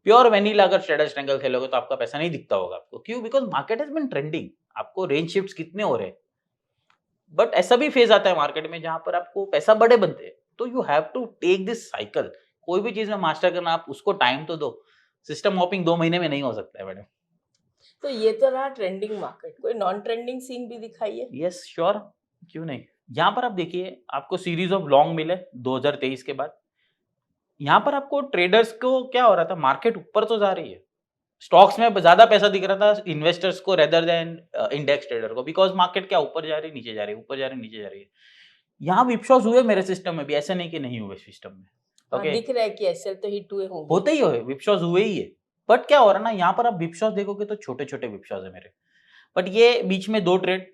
Speaker 1: प्योर वेनिला अगर स्टैटस ट्रायंगल खेलोगे तो आपका पैसा नहीं दिखता होगा आपको, क्यों? Because market has been trending, आपको रेंज शिफ्ट्स कितने हो रहे हैं। बट ऐसा भी फेज आता है मार्केट में जहां पर आपको पैसा बड़े बनते हैं, तो you have to take this cycle. कोई भी चीज में मास्टर करना, आप उसको टाइम तो दो। सिस्टम हॉपिंग 2 महीने में नहीं हो सकता है मैडम।
Speaker 2: तो ये तो रहा ट्रेंडिंग मार्केट, कोई नॉन ट्रेंडिंग सीन भी दिखाइए।
Speaker 1: यस श्योर, क्यों नहीं। यहाँ पर आप देखिए, आपको सीरीज ऑफ लॉन्ग मिले 2023 के बाद। यहाँ पर आपको ट्रेडर्स को क्या हो रहा था, मार्केट ऊपर तो जा रही है, स्टॉक्स में ज्यादा पैसा दिख रहा था इन्वेस्टर्स को रेदर देन इंडेक्स ट्रेडर को, बिकॉज मार्केट क्या ऊपर जा रही है नीचे जा रही है, ऊपर जा रही है नीचे जा रही है। यहाँ विपशॉस हुए मेरे सिस्टम में भी, ऐसा नहीं कि नहीं हुए सिस्टम में। ओके,
Speaker 2: दिख रहा है कि एसएल तो हिट हुए होंगे,
Speaker 1: होते ही हुए, विपशॉस हुए ही है। बट क्या हो रहा है ना, यहाँ पर आप विपशॉस देखोगे तो छोटे छोटे विपशॉस है मेरे, बट ये बीच में 2 ट्रेड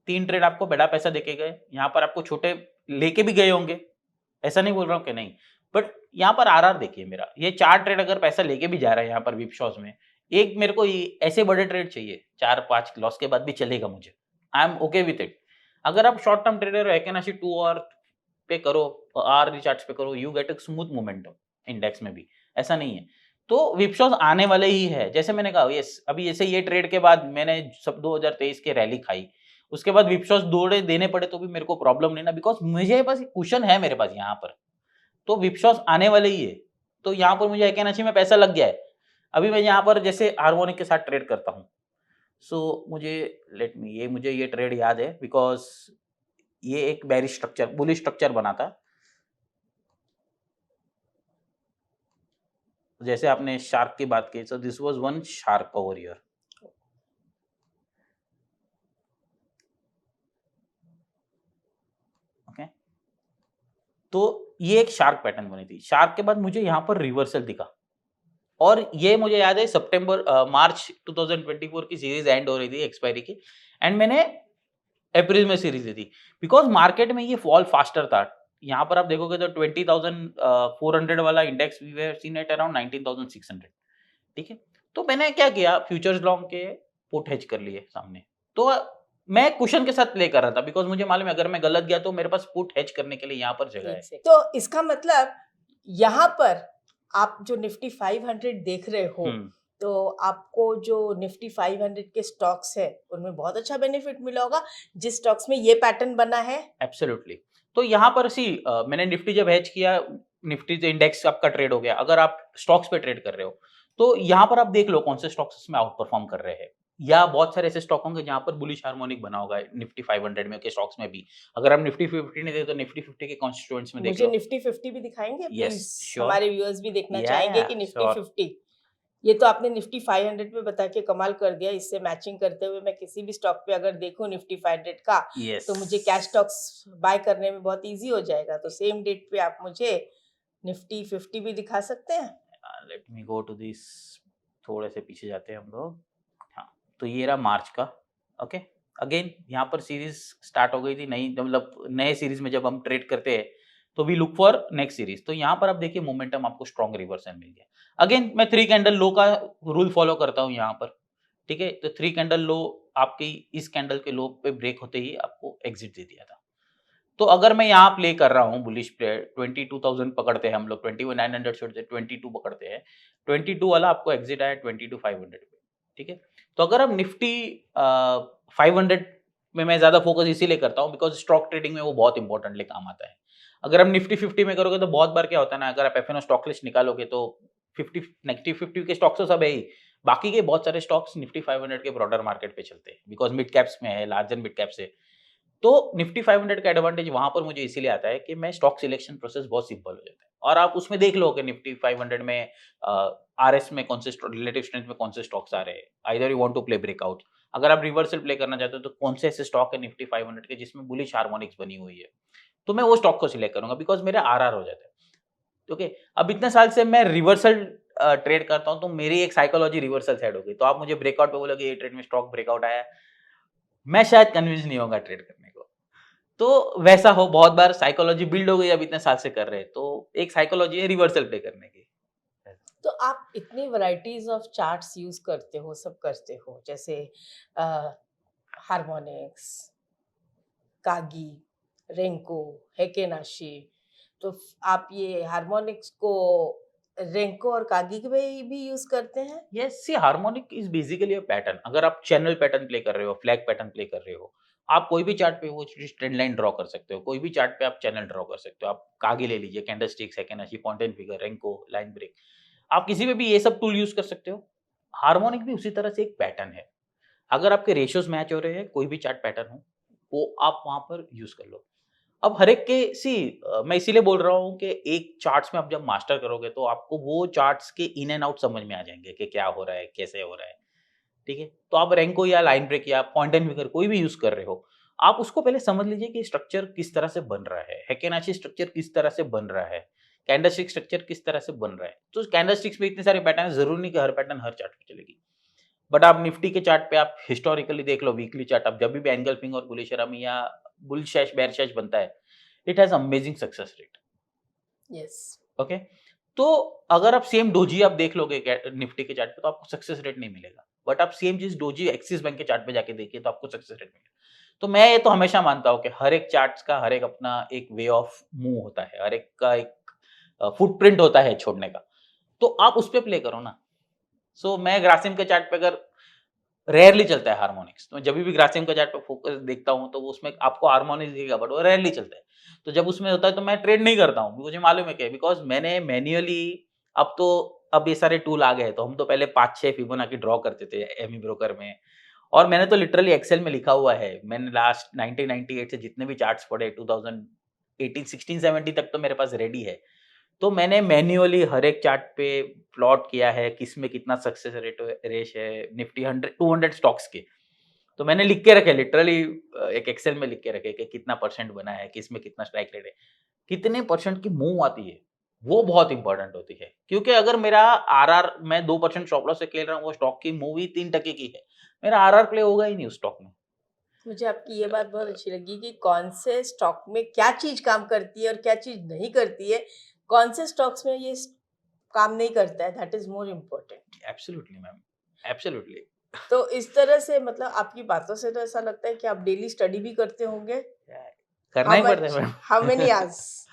Speaker 1: 3 ट्रेड आपको बड़ा पैसा देके गए, यहाँ पर आपको छोटे लेके भी गए होंगे, ऐसा नहीं बोल रहा हूँ कि नहीं। बट यहाँ पर आरआर देखिए मेरा, ये 4 ट्रेड अगर पैसा लेके भी जा रहा है यहाँ पर विपशॉस में, एक मेरे को ऐसे बड़े ट्रेड चाहिए 4-5 लॉस के बाद भी चलेगा मुझे, I am okay with it. अगर आप शॉर्ट टर्म ट्रेडर हो, एकनाशी 2 और पे करो, आर रिचार्ज पे करो, you get a smooth momentum index में भी, ऐसा नहीं है। तो विपशॉस आने वाले ही है, जैसे मैंने कहा यस, अभी जैसे ये ट्रेड के बाद मैंने सब 2023 के रैली खाई, उसके बाद विपशॉस दौड़े देने पड़े तो भी मेरे को प्रॉब्लम नहीं ना, बिकॉज मुझे पास कुशन है मेरे पास यहाँ पर, तो विपशॉस आने वाले ही है। तो यहाँ पर मुझे एकनाशी में पैसा लग गया है। अभी मैं यहाँ पर जैसे हार्मोनिक के साथ ट्रेड करता हूँ, सो मुझे ये ट्रेड याद है, बिकॉज ये एक बेरिश स्ट्रक्चर, बुलिश स्ट्रक्चर बना था। जैसे आपने शार्क की बात की, so this was one shark over here. Okay, तो ये एक शार्क पैटर्न बनी थी। शार्क के बाद मुझे यहाँ पर रिवर्सल दिखा, और ये मुझे याद है मार्च 2024 की सीरीज एंड हो रही थी एक्सपायरी की, एंड मैंने अप्रैल में सीरीज ली थी, बिकॉज मार्केट में ये फॉल फास्टर था। यहाँ पर आप देखोगे तो 20,400 वाला index we have seen at around 19,600, ठीक है। तो मैंने क्या किया, फ्यूचर्स लॉन्ग के पुट हेज कर लिए सामने, तो मैं कुशन के साथ प्ले कर रहा था, बिकॉज मुझे मालूम है अगर मैं गलत गया तो मेरे पास पुट हेज करने के लिए यहाँ पर जगह है।
Speaker 2: तो इसका मतलब यहाँ पर आप जो निफ्टी 500 देख रहे हो, तो आपको जो निफ्टी 500 के स्टॉक्स है उनमें बहुत अच्छा बेनिफिट मिला होगा जिस स्टॉक्स में ये पैटर्न बना है।
Speaker 1: एब्सोल्युटली। तो यहाँ पर मैंने निफ्टी जब हेज किया, निफ्टी इंडेक्स आपका ट्रेड हो गया। अगर आप स्टॉक्स पे ट्रेड कर रहे हो तो यहाँ पर आप देख लो कौन से स्टॉक्स इसमें आउट परफॉर्म कर रहे हैं, या बहुत सारे ऐसे स्टॉक होंगे जहाँ पर बुलिश हार्मोनिक बना होगा निफ्टी 500 में के स्टॉक्स में भी। अगर आप निफ्टी 50 नहीं देते तो निफ्टी 50 के कॉन्स्टिट्यूएंट्स में देख
Speaker 2: मुझे
Speaker 1: लो।
Speaker 2: निफ्टी 50 भी दिखाएंगे
Speaker 1: Yes,
Speaker 2: प्लीज,
Speaker 1: sure.
Speaker 2: हमारे व्यूअर्स भी देखना
Speaker 1: Yeah,
Speaker 2: चाहेंगे कि निफ्टी
Speaker 1: sure.
Speaker 2: 50, ये तो आपने निफ्टी 500 पे बता के कमाल कर दिया। इससे मैचिंग करते हुए मैं किसी भी स्टॉक पे अगर देखूं निफ्टी 500 का,
Speaker 1: Yes.
Speaker 2: तो मुझे कैश स्टॉक्स बाय करने में बहुत इजी हो जाएगा। तो सेम डेट पे आप मुझे निफ्टी 50 भी दिखा सकते हैं।
Speaker 1: Let me go to this, थोड़े से पीछे जाते हैं हम लोग। हाँ, तो ये रहा मार्च का। ओके, अगेन यहाँ पर सीरीज स्टार्ट हो गई थी नई, मतलब नए सीरीज में जब हम ट्रेड करते हैं तो we look for next series. तो यहाँ पर आप देखिए मोमेंटम आपको स्ट्रॉन्ग रिवर्सल मिल गया। अगेन मैं 3 कैंडल लो का रूल फॉलो करता हूँ यहाँ पर, ठीक है। तो 3 कैंडल लो आपकी इस कैंडल के लो पे ब्रेक होते ही आपको एग्जिट दे दिया था। तो अगर मैं यहाँ प्ले कर रहा हूँ बुलिश प्ले, 22,000 पकड़ते हैं हम लोग, 21,900 छोड़ते हैं, 22 पकड़ते हैं, 22 वाला आपको एग्जिट आया 22,500 पे, ठीक है। तो अगर हम निफ्टी 500 में मैं ज्यादा फोकस इसीलिए करता हूँ बिकॉज स्टॉक ट्रेडिंग में वो बहुत इंपॉर्टेंटली काम आता है। अगर हम निफ्टी 50 में करोगे तो बहुत बार क्या होता है ना, अगर आप एफएनओ स्टॉक लिस्ट निकालोगे तो 50 के स्टॉक्स तो सब है ही, बाकी के बहुत सारे स्टॉक्स निफ्टी 500 के ब्रॉडर मार्केट पे चलते हैं बिकॉज मिड कैप्स में है, लार्जर मिड कैप्स है। तो निफ्टी 500 का एडवांटेज वहां पर मुझे इसीलिए आता है कि मैं स्टॉक सिलेक्शन प्रोसेस बहुत सिंपल हो जाता है और आप उसमें देख लो कि निफ्टी 500 में आरएस में कौन से रिलेटिव स्ट्रेंथ में कौन से स्टॉक्स आ रहे हैं, either you want to play breakout, अगर आप रिवर्सल प्ले करना चाहते हो तो कौन से ऐसे स्टॉक है निफ्टी 500 के जिसमें बुलिश हार्मोनिक्स बनी हुई है, तो मैं वो स्टॉक को सिलेक्ट करूंगा बिकॉज मेरा आरआर हो जाता है। ओके, अब इतने साल से मैं रिवर्सल ट्रेड करता हूं तो मेरी एक साइकोलॉजी रिवर्सल सेट हो गई, तो आप मुझे ब्रेकआउट पे बोलोगे ये ट्रेड में स्टॉक ब्रेकआउट आया है, मैं शायद कन्विंस नहीं होगा ट्रेड करने को। तो वैसा हो बहुत बार साइकोलॉजी बिल्ड हो गई, अब इतने साल से कर रहे हैं तो एक साइकोलॉजी है रिवर्सल प्ले करने की।
Speaker 2: तो आप इतनी वैरायटीज ऑफ चार्ट्स यूज करते हो, सब करते हो, जैसे हार्मोनिक्स, कागी, रेंको, हेकेनाशी, तो आप ये हार्मोनिक्स को रेंको और कागी के भी यूज करते हैं?
Speaker 1: Yes, see harmonic is basically a pattern. अगर आप चैनल पैटर्न प्ले कर रहे हो, फ्लैग पैटर्न प्ले कर रहे हो, आप कोई भी चार्ट पे वो ट्रेंड लाइन ड्रॉ कर सकते हो, कोई भी चार्ट पे आप चैनल ड्रॉ कर सकते हो। आप कागे ले लीजिए, candlesticks, Heikin Ashi, point and figure, Renko, line break, आप किसी पे भी ये सब टूल यूज कर सकते हो। हार्मोनिक भी उसी तरह से एक पैटर्न है। अगर आपके रेशियोज मैच हो रहे हैं, कोई भी चार्ट पैटर्न हो, वो आप वहां पर यूज कर लो। अब हर एक के मैं इसीलिए बोल रहा हूँ कि एक चार्ट्स में आप जब मास्टर करोगे तो आपको वो चार्ट्स के इन एंड आउट समझ में आ जाएंगे कि क्या हो रहा है, कैसे हो रहा है। ठीक है, तो आप रैंको या लाइन ब्रेक या पॉइंट एंड फिगर कोई भी यूज कर रहे हो, आप उसको पहले समझ लीजिए कि स्ट्रक्चर किस तरह से बन रहा है, हेकेनाची स्ट्रक्चर किस तरह से बन रहा है, कैंडलस्टिक स्ट्रक्चर किस तरह से बन रहा है। तो कैंडलस्टिक्स में इतने सारे पैटर्न, जरूरी नहीं कि हर पैटर्न हर चार्ट पे चलेगी, बट आप निफ्टी के चार्ट पे आप हिस्टोरिकली देख लो, वीकली चार्ट, आप जब भी एंगल्फिंग और बुलिश रमी या बुल शैश बेयर शैश बनता है, it has amazing success rate.
Speaker 2: Yes.
Speaker 1: Okay, तो अगर आप सेम डोजी आप देख लोगे निफ्टी के चार्ट पे तो आपको सक्सेस रेट नहीं मिलेगा, बट आप सेम चीज डोजी एक्सिस बैंक के चार्ट पे जाके देखिए तो आपको सक्सेस रेट मिलेगा। तो मैं ये तो हमेशा मानता हूँ कि हर एक चार्ट का हर एक अपना एक वे ऑफ मूव होता है, हर एक का एक फुटप्रिंट होता है छोड़ने का, तो आप उस पर प्ले करो ना। सो मैं ग्रासिम के चार्ट पे अगर रेयरली चलता है हार्मोनिक्स, तो जब भी ग्रासिम का चार्ट पे फोकस देखता हूँ तो वो उसमें आपको हार्मोनिक्स दिखेगा, बट वो रेयरली चलता है। तो जब उसमें होता है तो मैं ट्रेड नहीं करता हूँ, मुझे मालूम है क्या, बिकॉज मैंने मैन्युअली, अब तो अब ये सारे टूल आ गए हैं, तो हम तो पहले 5-6 फिबोनाची ड्रॉ करते थे एमी ब्रोकर में, और मैंने तो लिटरली एक्सेल में लिखा हुआ है। मैंने लास्ट 1998 से जितने भी चार्ट्स पढ़े 2018 16 17 तक तो मेरे पास रेडी है। तो मैंने मैन्युअली हर एक चार्ट पे प्लॉट किया है, किस में कितना सक्सेस रेट रेश है, निफ्टी 100 200 स्टॉक्स के। तो मैंने लिख के रखे लिटरली, एक एक्सेल में लिख के रखे कि कितना परसेंट बना है, किस में कितना स्ट्राइक रेट है, कितने परसेंट की मूव आती है, वो बहुत इंपॉर्टेंट होती है। क्योंकि अगर मेरा आरआर, मैं 2% स्टॉप लॉस से खेल रहा हूँ, वो स्टॉक की मूव ही 3% की है, मेरा आरआर प्ले होगा ही नहीं उस स्टॉक में।
Speaker 2: मुझे आपकी ये बात बहुत अच्छी लगी कि कौन से स्टॉक में क्या चीज काम करती है और क्या चीज नहीं करती है, कौन से स्टॉक्स में ये काम नहीं करता है, that is more important.
Speaker 1: Absolutely ma'am, absolutely.
Speaker 2: तो इस तरह से मतलब आपकी बातों से तो ऐसा लगता है कि आप डेली स्टडी भी करते होंगे।
Speaker 1: करना
Speaker 2: हाउ
Speaker 1: ही पड़ता
Speaker 2: मच,
Speaker 1: है
Speaker 2: हाउ मेनी
Speaker 1: मैम।
Speaker 2: आवर्स?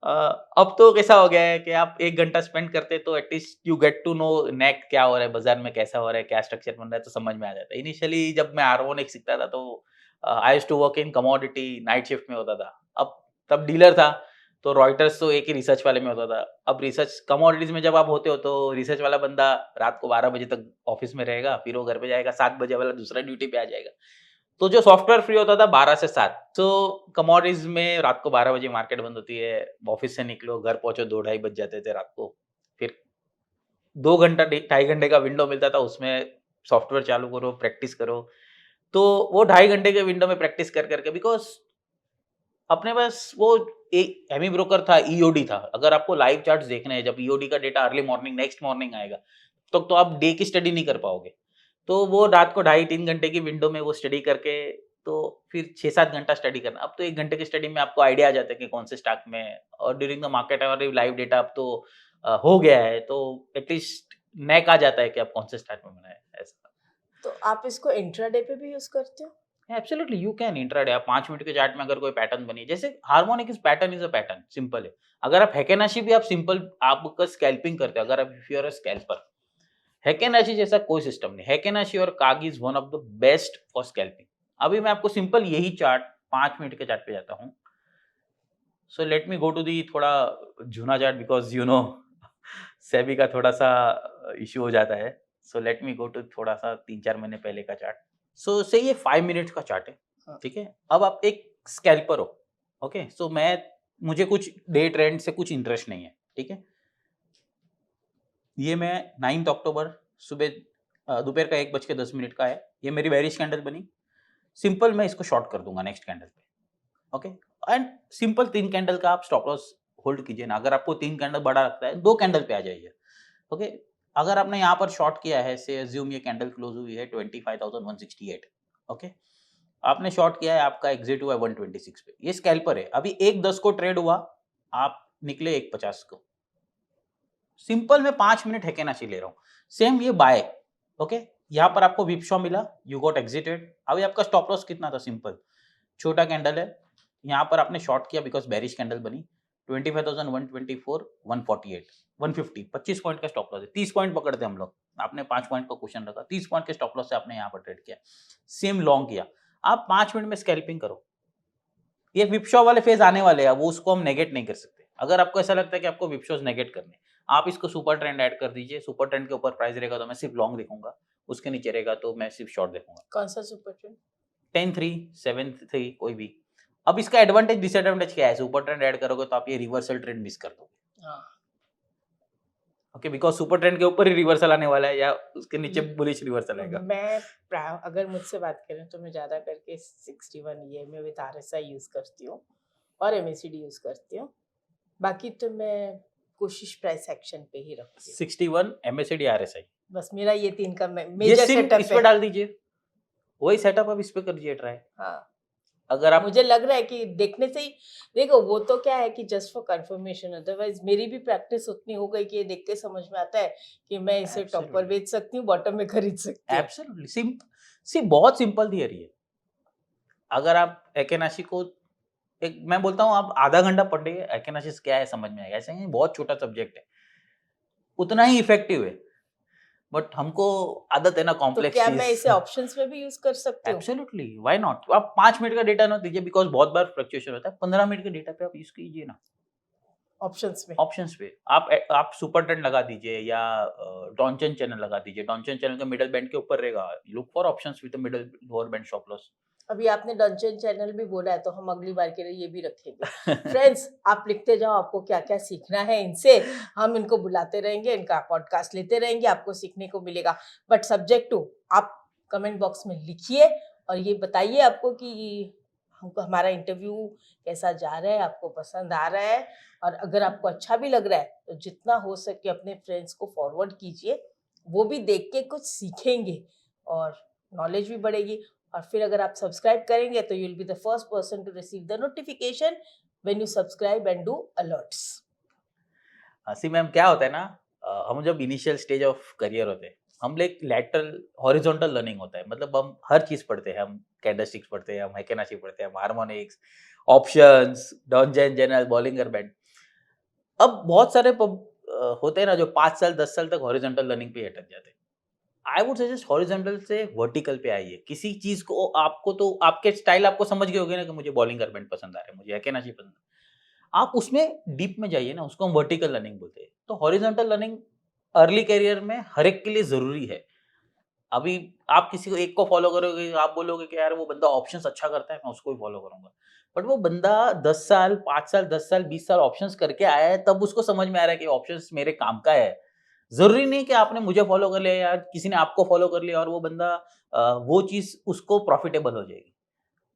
Speaker 1: अब तो कैसा हो गया है कि आप 1 घंटा स्पेंड करते तो at least you get to know नेक क्या हो रहा है, बाज़ार में कैसा हो रहा है, क्या स्ट्रक्चर बन रहा है, तो समझ में आ जाता है। इनिशियली जब मैं हार्मोनिक्स सीखता था तो I used to work in commodity, night shift में होता था। अब तब डीलर था, तो रॉयटर्स तो एक ही रिसर्च वाले में होता था। अब रिसर्च कमोडिटीज़ में जब आप होते हो तो रिसर्च वाला बंदा रात को 12 बजे तक ऑफ़िस में रहेगा, फिर वो घर पे जाएगा, 7 बजे वाला दूसरा ड्यूटी पे आ जाएगा। तो जो सॉफ्टवेयर फ्री होता था 12 से 7, तो कमोडिटीज़ में रात को 12 बजे मार्केट बंद होती है, ऑफ़िस से निकलो, घर पहुँचो 2 ढाई बज जाते थे रात को। फिर 2 घंटा, ढे ढाई घंटे का विंडो मिलता था, उसमें सॉफ्टवेयर चालू करो, प्रैक्टिस करो। तो वो ढाई घंटे के विंडो में प्रैक्टिस कर के, बिकॉज़ अपने पास वो एक एमी ब्रोकर था, ईओडी था। अगर आपको लाइव चार्ट्स देखने हैं, जब ईओडी का data early morning next morning आएगा, तब तो आप डे की स्टडी नहीं कर पाओगे। तो वो रात को ढाई 3 घंटे की विंडो में वो स्टडी करके, तो फिर 6-7 घंटा स्टडी करना। अब तो 1 घंटे की स्टडी में आपको आइडिया आ जाता है कि कौन से स्टॉक में, और during the market hour live data अब तो हो गया है, तो एटलीस्ट नैक आ जाता है कि आप कौन से स्टॉक में बनाए, ऐसा।
Speaker 2: तो आप इसको इंट्राडे पे भी यूज करते हो?
Speaker 1: एब्सोल्युटली यू कैन इंट्राडे, आप 5 मिनट के चार्ट में अगर कोई पैटर्न बनी, जैसे harmonic is a pattern, simple है। अगर आप हेकेनाशी भी आप सिंपल आपका स्कैल्पिंग करते हो, अगर आप if you are a scalper, Heikin Ashi जैसा कोई सिस्टम नहीं। हेकेनाशी और Kagi is one of the best for scalping. अभी मैं आपको सिंपल यही चार्ट 5 मिनट के चार्ट पे जाता हूँ। सो let me go to the थोड़ा जूना chart, because you know SEBI का थोड़ा सा इश्यू हो जाता है। So let me go to थोड़ा सा 3-4 महीने पहले का चार्ट। सो से ये 5 मिनट्स का चार्ट है।
Speaker 2: हाँ।
Speaker 1: ठीक है, अब आप एक स्कैल्पर हो, ओके, सो मुझे कुछ डे ट्रेंड से कुछ इंटरेस्ट नहीं है, ठीक है। ये मैं 9 अक्टूबर सुबह दोपहर का 1:10 का है, ये मेरी बेरिश कैंडल बनी, सिंपल मैं इसको शॉर्ट कर दूंगा नेक्स्ट कैंडल पे, ओके। एंड सिंपल 3 कैंडल का आप स्टॉप लॉस होल्ड कीजिए ना, अगर आपको 3 कैंडल बड़ा लगता है 2 कैंडल पे आ जाइए, ओके। अगर आपने यहाँ पर शॉर्ट किया है, से अज्यूम ये कैंडल क्लोज हुई है 25,168, ओके, आपने शॉर्ट किया है, आपका एग्जिट हुआ है 126 पे, ये स्कैल्पर है, अभी 1:10 को ट्रेड हुआ, आप निकले 1:50 को, सिंपल मैं 5 मिनट हैकेनाशी ले रहा हूँ। सेम ये बाय, ओके, यहाँ पर आपको विपशॉ मिला, यू गॉट एग्जिटेड, अभी आपका स्टॉप लॉस कितना था, सिंपल छोटा कैंडल है, यहाँ पर आपने शॉर्ट किया बिकॉज बेरिश कैंडल बनी 25,124, 148, 150, 25 पॉइंट का स्टॉप लॉस है, 30 पॉइंट पकड़ते हम लोग, आपने 5 पॉइंट का क्वेश्चन रखा, 30 पॉइंट के स्टॉप लॉस से आपने यहाँ पर ट्रेड किया, सेम लॉन्ग किया, आप 5 मिनट में स्कैल्पिंग करो, ये विपशॉ वाले फेज आने वाले हैं, वो उसको हम नेगेट नहीं कर सकते। अगर आपको ऐसा लगता है कि आपको विपशॉस नेगेट करने, आप इसको सुपर ट्रेंड ऐड कर दीजिए, सुपर ट्रेंड के ऊपर प्राइस रहेगा तो मैं सिर्फ लॉन्ग देखूंगा, उसके नीचे रहेगा तो मैं सिर्फ शॉर्ट देखूंगा।
Speaker 2: कौन सा सुपर ट्रेंड?
Speaker 1: 10-3, 7-3, कोई भी। अब इसका एडवांटेज डिसएडवांटेज क्या है, सुपर ट्रेंड ऐड करोगे तो आप ये रिवर्सल ट्रेंड मिस कर दोगे,
Speaker 2: हाँ।
Speaker 1: ओके, बिकॉज सुपर ट्रेंड के ऊपर ही रिवर्सल आने वाला है या उसके नीचे
Speaker 2: ये-
Speaker 1: बुलिश रिवर्सल आएगा।
Speaker 2: अगर मुझसे बात करें तो मैं ज़्यादा करके 61 ये में विद RSI यूज़ करती हूँ और MACD यूज़ करती हूँ, बाकी तो मैं कोशिश प्राइस एक्शन पे ही रखती हूँ।
Speaker 1: 61 MACD RSI,
Speaker 2: बस मेरा ये 3 का
Speaker 1: ये
Speaker 2: मेजर
Speaker 1: सिर्फ
Speaker 2: सेटअप
Speaker 1: इस पे
Speaker 2: है।
Speaker 1: डाल दीजिए, वही सेटअप अब इस पे करिए ट्राई।
Speaker 2: हाँ,
Speaker 1: अगर आप
Speaker 2: मुझे लग रहा है कि देखने से ही, देखो वो तो क्या है कि जस्ट फॉर कंफर्मेशन, अदरवाइज मेरी भी प्रैक्टिस उतनी हो गई कि ये देख के समझ में आता है कि मैं इसे टॉप पर
Speaker 1: Absolutely.
Speaker 2: बेच सकती हूँ, बॉटम में खरीद सकती हूँ।
Speaker 1: एब्सोल्युटली बहुत सिंपल थियरी है। अगर आप एकेनाशी को एक मैं बोलता हूँ आप आधा घंटा पढ़िए, एकेनासिस क्या है समझ में आएगा, ऐसे नहीं, बहुत छोटा सब्जेक्ट है, उतना ही इफेक्टिव है, बट हमको आदत है ना
Speaker 2: तो
Speaker 1: कॉम्प्लेक्स
Speaker 2: क्या
Speaker 1: चीज।
Speaker 2: मैं इसे ऑप्शंस में भी यूज कर सकती हूँ?
Speaker 1: एब्सोल्युटली, व्हाई नॉट, आप 5 मिनट का डेटा ना दीजिए, बिकॉज बहुत बार फ्लक्चुएशन होता है, 15 मिनट के डेटा पे आप यूज कीजिए ना
Speaker 2: ऑप्शंस में
Speaker 1: ऑप्शंस पे। आप सुपर ट्रेंड लगा दीजिए या डॉनचन चैनल लगा दीजिए, डॉनचन चैनल का मिडल बैंड के ऊपर रहेगा, look for options with middle lower band stop loss.
Speaker 2: अभी आपने डंचन चैनल भी बोला है तो हम अगली बार के लिए ये भी रखेंगे। फ्रेंड्स, आप लिखते जाओ आपको क्या क्या सीखना है इनसे, हम इनको बुलाते रहेंगे, इनका पॉडकास्ट लेते रहेंगे, आपको सीखने को मिलेगा। बट सब्जेक्ट टू आप कमेंट बॉक्स में लिखिए और ये बताइए आपको कि हमको हमारा इंटरव्यू कैसा जा रहा है, आपको पसंद आ रहा है, और अगर आपको अच्छा भी लग रहा है तो जितना हो सके अपने फ्रेंड्स को फॉरवर्ड कीजिए, वो भी देख के कुछ सीखेंगे और नॉलेज भी बढ़ेगी। और फिर अगर आप सब्सक्राइब करेंगे तो you will be the first person to receive the notification when you subscribe and do alerts.
Speaker 1: See ma'am क्या होता है ना, हम जब इनिशियल स्टेज ऑफ करियर होते हैं, हम लाइक लैटरल हॉरिजॉन्टल लर्निंग होता है, मतलब हम हर चीज पढ़ते हैं, हम कैंडलस्टिक्स पढ़ते हैं, हम हेकेनाशी पढ़ते हैं, हम harmonics, options, Donchian channel, Bollinger band. अब बहुत सारे होते हैं ना जो 5 साल 10 साल तक हॉरिजॉन्टल लर्निंग पे ही अटक जाते हैं। आई वुड सजेस्ट हॉरिजॉन्टल से वर्टिकल पे आइए, किसी चीज को आपको तो आपके स्टाइल आपको समझ गए होगे ना कि मुझे बॉलिंगर बैंड पसंद आ रहा है, मुझे हेकेनाशी पसंद है, आप उसमें डीप में जाइए ना, उसको हम वर्टिकल लर्निंग बोलते हैं। तो हॉरिजॉन्टल लर्निंग अर्ली करियर में हर एक के लिए जरूरी है। अभी आप किसी को एक को फॉलो करोगे, आप बोलोगे कि यार वो बंदा ऑप्शंस अच्छा करता है, मैं उसको ही फॉलो करूंगा, बट वो बंदा 10 साल 5 साल 10 साल 20 साल ऑप्शंस करके आया है, तब उसको समझ में आ रहा है कि ऑप्शंस मेरे काम का है। जरूरी नहीं कि आपने मुझे फॉलो कर लिया या किसी ने आपको फॉलो कर लिया और वो बंदा वो चीज उसको प्रॉफिटेबल हो जाएगी।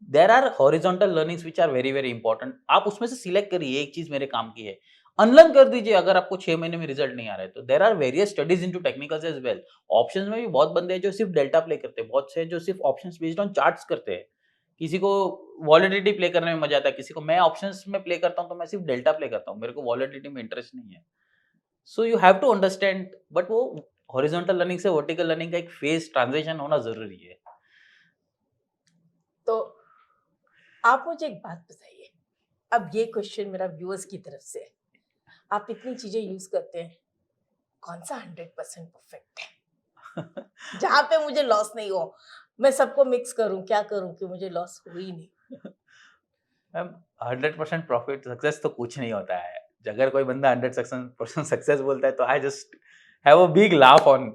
Speaker 1: There are horizontal learnings which are very very important, आप उसमें से सिलेक्ट करिए एक चीज मेरे काम की है, अनलर्न कर दीजिए अगर आपको 6 महीने में रिजल्ट नहीं आ रहा है तो। There are various studies into technicals as well. Options में भी बहुत बंदे हैं जो सिर्फ डेल्टा प्ले करते हैं, बहुत से जो सिर्फ ऑप्शंस बेस्ड ऑन चार्ट्स करते हैं, किसी को वॉलेटिलिटी प्ले करने में मजा आता है, किसी को, मैं ऑप्शंस में प्ले करता हूँ तो मैं सिर्फ डेल्टा प्ले करता हूँ, मेरे को वॉलेटिलिटी में इंटरेस्ट नहीं है। So you have to understand, but वो हॉरिजॉन्टल लर्निंग से वर्टिकल लर्निंग का एक फेज ट्रांजिशन होना जरूरी है।
Speaker 2: तो आप मुझे एक बात बताइए, अब ये क्वेश्चन मेरा व्यूअर्स की तरफ से है, आप इतनी चीजें यूज करते हैं, कौन सा 100% परफेक्ट है जहाँ पे मुझे लॉस नहीं हो? मैं सबको मिक्स करूं, क्या करूं कि मुझे लॉस हो ही नहीं?
Speaker 1: मैम 100% प्रॉफिट सक्सेस तो कुछ नहीं होता है। अगर कोई बंदा 100% सक्सेस बोलता है तो I just have a big laugh on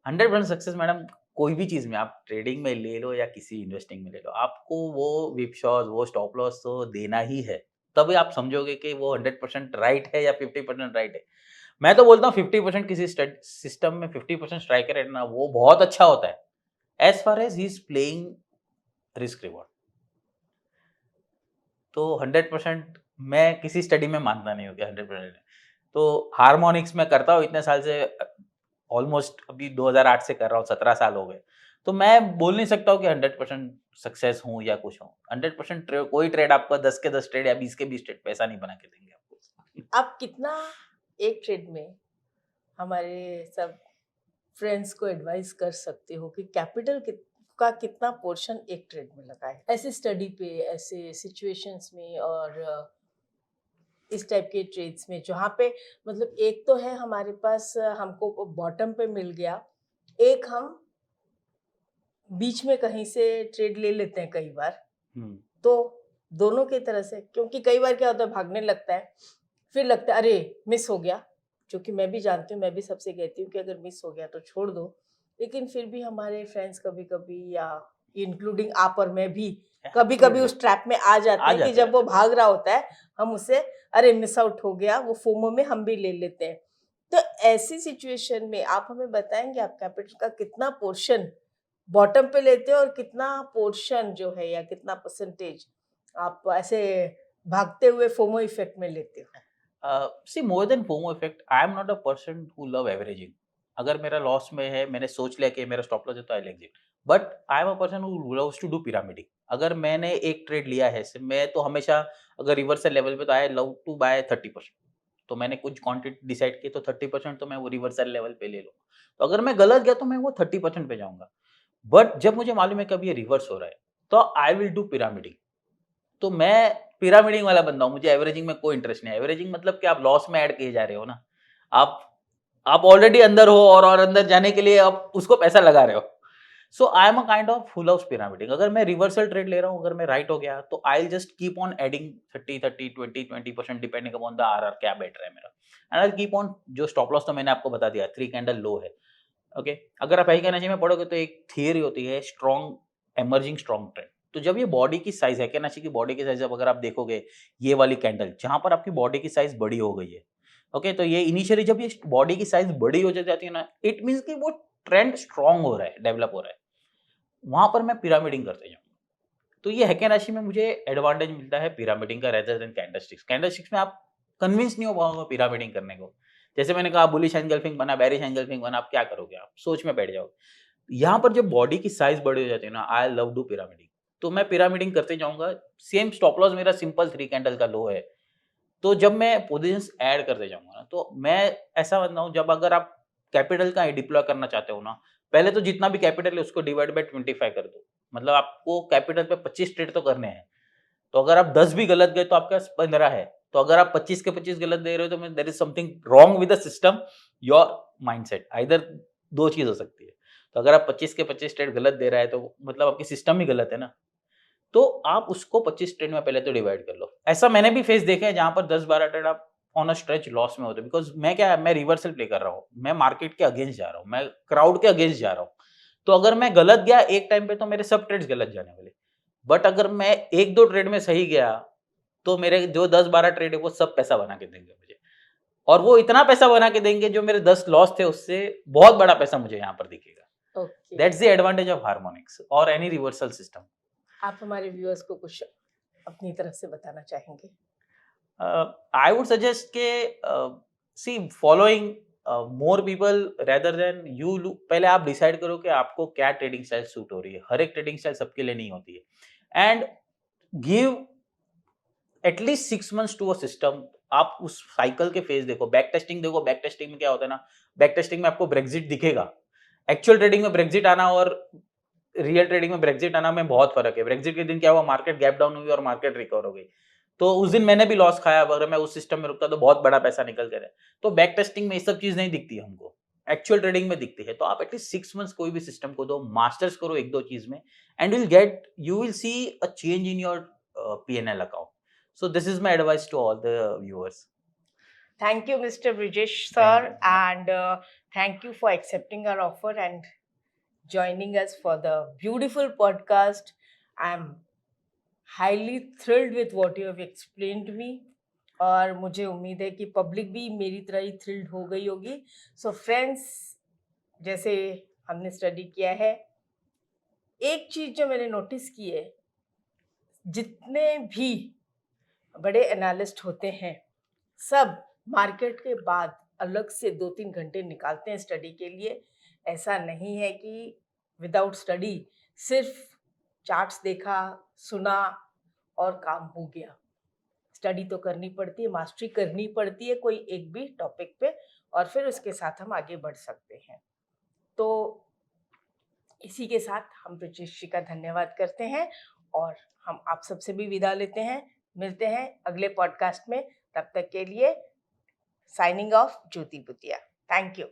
Speaker 1: 100% success. Madam कोई भी चीज़ में आप ट्रेडिंग में ले लो या किसी इन्वेस्टिंग में ले लो, आपको वो विप शॉट, वो स्टॉप लॉस तो देना ही है। तभी आप समझोगे कि वो 100% राइट है या 50% राइट है। मैं तो बोलता हूँ 50% किसी सिस्टम में 50% स्ट्राइक रेट ना वो बहुत अच्छा होता है। As far as he is playing risk reward. तो 100% मैं किसी स्टडी में मानता नहीं हूँ कि 100% है। तो हार्मोनिक्स में करता हूँ इतने साल से, ऑलमोस्ट अभी 2008 से कर रहा हूँ, 17 साल हो गए। तो मैं बोल नहीं सकता हूँ कि 100% सक्सेस हूँ या कुछ हूँ। 100% कोई ट्रेड आपको 10 के 10 ट्रेड या 20 के 20 ट्रेड पैसा नहीं बना के देंगे आपको।
Speaker 2: आप कितना एक ट्रेड में हमारे सब फ्रेंड्स को एडवाइस कर सकते हो कि कैपिटल का कितना पोर्शन एक ट्रेड में लगाए, ऐसे स्टडी पे, ऐसे सिचुएशंस में और इस टाइप के ट्रेड्स में जहाँ पे मतलब एक तो है हमारे पास हमको बॉटम पे मिल गया, एक हम बीच में कहीं से ट्रेड ले लेते हैं कई बार। तो दोनों की तरह से, क्योंकि कई बार क्या होता है भागने लगता है, फिर लगता है अरे मिस हो गया, जो कि मैं भी जानती हूँ, मैं भी सबसे कहती हूँ कि अगर मिस हो गया तो छोड़ दो, लेकिन फिर भी हमारे फ्रेंड्स कभी कभी या इंक्लूडिंग आप और मैं भी कभी कभी उस ट्रैप में आ जाते हैं कि जब वो भाग रहा होता है हम उसे अरे मिस आउट हो गया, वो फोमो में हम भी ले लेते हैं। तो ऐसी सिचुएशन में आप हमें बताएंगे आप कैपिटल का कितना पोर्शन बॉटम पे लेते हो और कितना पोर्शन जो है या कितना परसेंटेज आप ऐसे भागते हुए फोमो इफेक्ट में लेते हो?
Speaker 1: See more than FOMO effect, I am not a person who love averaging. अगर मेरा लॉस में है, मैंने सोच लिया कि मेरा स्टॉप लॉस है तो I will exit. But I am a person who loves to do pyramiding. अगर मैंने एक ट्रेड लिया है, मैं तो हमेशा अगर रिवर्सल लेवल पे तो आई लव टू बाय 30%। तो मैंने कुछ क्वांटिटी डिसाइड की तो 30% तो मैं वो रिवर्सल लेवल पे ले लूँगा। तो अगर मैं गलत गया तो मैं वो 30% पे जाऊँगा। बट जब मुझे मालूम है कि अब ये रिवर्स हो रहा है, तो आई विल डू पिरामिडिंग। तो मैं पिरामिडिंग वाला बंदा हूँ, मुझे एवरेजिंग में कोई इंटरेस्ट नहीं है। एवरेजिंग मतलब कि आप लॉस में ऐड किए जा रहे हो ना। आप आप ऑलरेडी अंदर हो और अंदर जाने के लिए आप उसको पैसा लगा रहे हो। So I am a kind of full of pyramiding. अगर मैं रिवर्सल ट्रेड ले रहा हूँ, अगर मैं राइट हो गया तो I will just keep on adding 30-30, 20-20% depending upon the RR क्या बैठ रहा है मेरा। And I will keep on. जो स्टॉप लॉस तो मैंने आपको बता दिया, 3 कैंडल लो है। ओके, अगर आप एनाजी में पढ़ोगे तो एक थियरी होती है स्ट्रॉन्ग एमर्जिंग स्ट्रॉन्ग ट्रेंड। तो जब ये बॉडी की साइज है, केनाची की बॉडी की साइज अब अगर आप देखोगे, ये वाली कैंडल जहां पर आपकी बॉडी की साइज बड़ी हो गई है, ओके, तो ये इनिशियली जब ये बॉडी की साइज बड़ी हो जाती है ना, इट मीन्स कि वो ट्रेंड स्ट्रॉन्ग हो रहा है, डेवलप हो रहा है। वहां पर मैं पिरामिडिंग करते जाऊँ। तो ये हैके राशि में मुझे एडवांटेज मिलता है पिरामिडिंग का रेदर देन कैंडलस्टिक्स। कैंडलस्टिक्स में आप कन्विंस नहीं हो पाओगे पिरामिडिंग करने को। जैसे मैंने कहा बुलिश एंगल्फिंग बना, बेरिश एंगल्फिंग बना, आप क्या करोगे? आप सोच में बैठ जाओगे। यहाँ पर जब बॉडी की साइज बड़ी हो जाती है ना, आई लव डू पिरामिडिंग। तो मैं पिरामिडिंग करते जाऊंगा। सेम स्टॉप लॉस मेरा सिंपल 3 कैंडल का लो है। तो जब मैं पोजीशंस ऐड करते जाऊंगा ना, तो मैं ऐसा बंदा हूँ, जब अगर आप कैपिटल का डिप्लॉय करना चाहते हो ना, पहले तो जितना भी कैपिटल है उसको डिवाइड बाय 25 कर दो। मतलब आपको कैपिटल पे 25 ट्रेड तो करने हैं। तो अगर आप 10 भी गलत गए तो आपके पास 15 है। तो अगर आप 25 के 25 गलत दे रहे हो तो there is something wrong with the system, your mindset. Either 2 चीज हो सकती है। तो अगर आप 25 के 25 ट्रेड गलत दे रहा है तो मतलब आपकी सिस्टम ही गलत है ना। तो आप उसको 25 ट्रेड में पहले तो डिवाइड कर लो। ऐसा मैंने भी फेस देखा है जहाँ पर 10-12 ट्रेड आप ऑन अ स्ट्रेच लॉस में होते, बिकॉज़ मैं रिवर्सल प्ले कर रहा हूँ। मैं मार्केट के अगेंस्ट जा रहा हूँ, मैं क्राउड के अगेंस्ट जा रहा हूँ। तो अगर मैं गलत गया एक टाइम पे तो मेरे सब ट्रेड्स गलत जाने वाले। बट अगर मैं 1-2 ट्रेड में सही गया, तो मेरे जो 10-12 ट्रेड है वो सब पैसा बना के देंगे मुझे। और वो इतना पैसा बना के देंगे जो मेरे 10 लॉस थे उससे बहुत बड़ा पैसा मुझे यहाँ पर दिखेगा।
Speaker 2: Okay,
Speaker 1: that's the advantage of harmonics और एनी रिवर्सल सिस्टम।
Speaker 2: आप हमारे व्यूअर्स को कुछ अपनी तरफ से बताना चाहेंगे?
Speaker 1: I would suggest के see following more people rather than you look। पहले आप डिसाइड करो कि आपको क्या ट्रेडिंग स्टाइल सूट हो रही है। हर एक ट्रेडिंग स्टाइल सबके लिए नहीं होती है। And give at least 6 months to a system. आप उस साइकिल के फेज देखो, बैक टेस्टिंग देखो। बैक टेस्टिंग में क्या होता है ना, बैक टेस्टिंग में आपको ब्रेग्जिट दिखेगा। एक्चुअल ट्रेडिंग में ब्रेग्जिट आना और रियल ट्रेडिंग में ब्रेग्जिट आना में बहुत फर्क है। ब्रेग्जिट के दिन क्या हुआ, मार्केट गैप डाउन हुई और मार्केट रिकवर हो गई। तो उस दिन मैंने भी लॉस खाया। अगर मैं उस सिस्टम में रुकता तो बहुत बड़ा पैसा निकल कर है। तो बैक टेस्टिंग में ये सब चीज नहीं दिखती हमको, एक्चुअल ट्रेडिंग में दिखती है। तो आप एटलीस्ट 6 मंथ्स कोई भी सिस्टम को दो, मास्टर्स करो एक दो चीज में, and you will see a change in your P&L account. So this is my advice to all the viewers.
Speaker 2: Thank you, Mr. Brijesh
Speaker 1: Thank
Speaker 2: sir,
Speaker 1: you.
Speaker 2: and thank you for accepting our offer and joining us for the beautiful podcast. I'm highly thrilled with what you have explained me. और मुझे उम्मीद है कि पब्लिक भी मेरी तरह ही थ्रिल्ड हो गई होगी. सो फ्रेंड्स, जैसे हमने स्टडी किया है, एक चीज जो मैंने नोटिस की है, जितने भी बड़े एनालिस्ट होते हैं सब मार्केट के बाद अलग से 2-3 घंटे निकालते हैं स्टडी के लिए. ऐसा नहीं है कि विदाउट स्टडी सिर्फ चार्ट्स देखा, सुना और काम हो गया. स्टडी तो करनी पड़ती है, मास्टरी करनी पड़ती है कोई एक भी टॉपिक पे, और फिर उसके साथ हम आगे बढ़ सकते हैं. तो इसी के साथ हम रुचिश्री का धन्यवाद करते हैं और हम आप सबसे भी विदा लेते हैं. मिलते हैं अगले पॉडकास्ट में. तब तक के लिए signing off Jyoti Budiya. Thank you.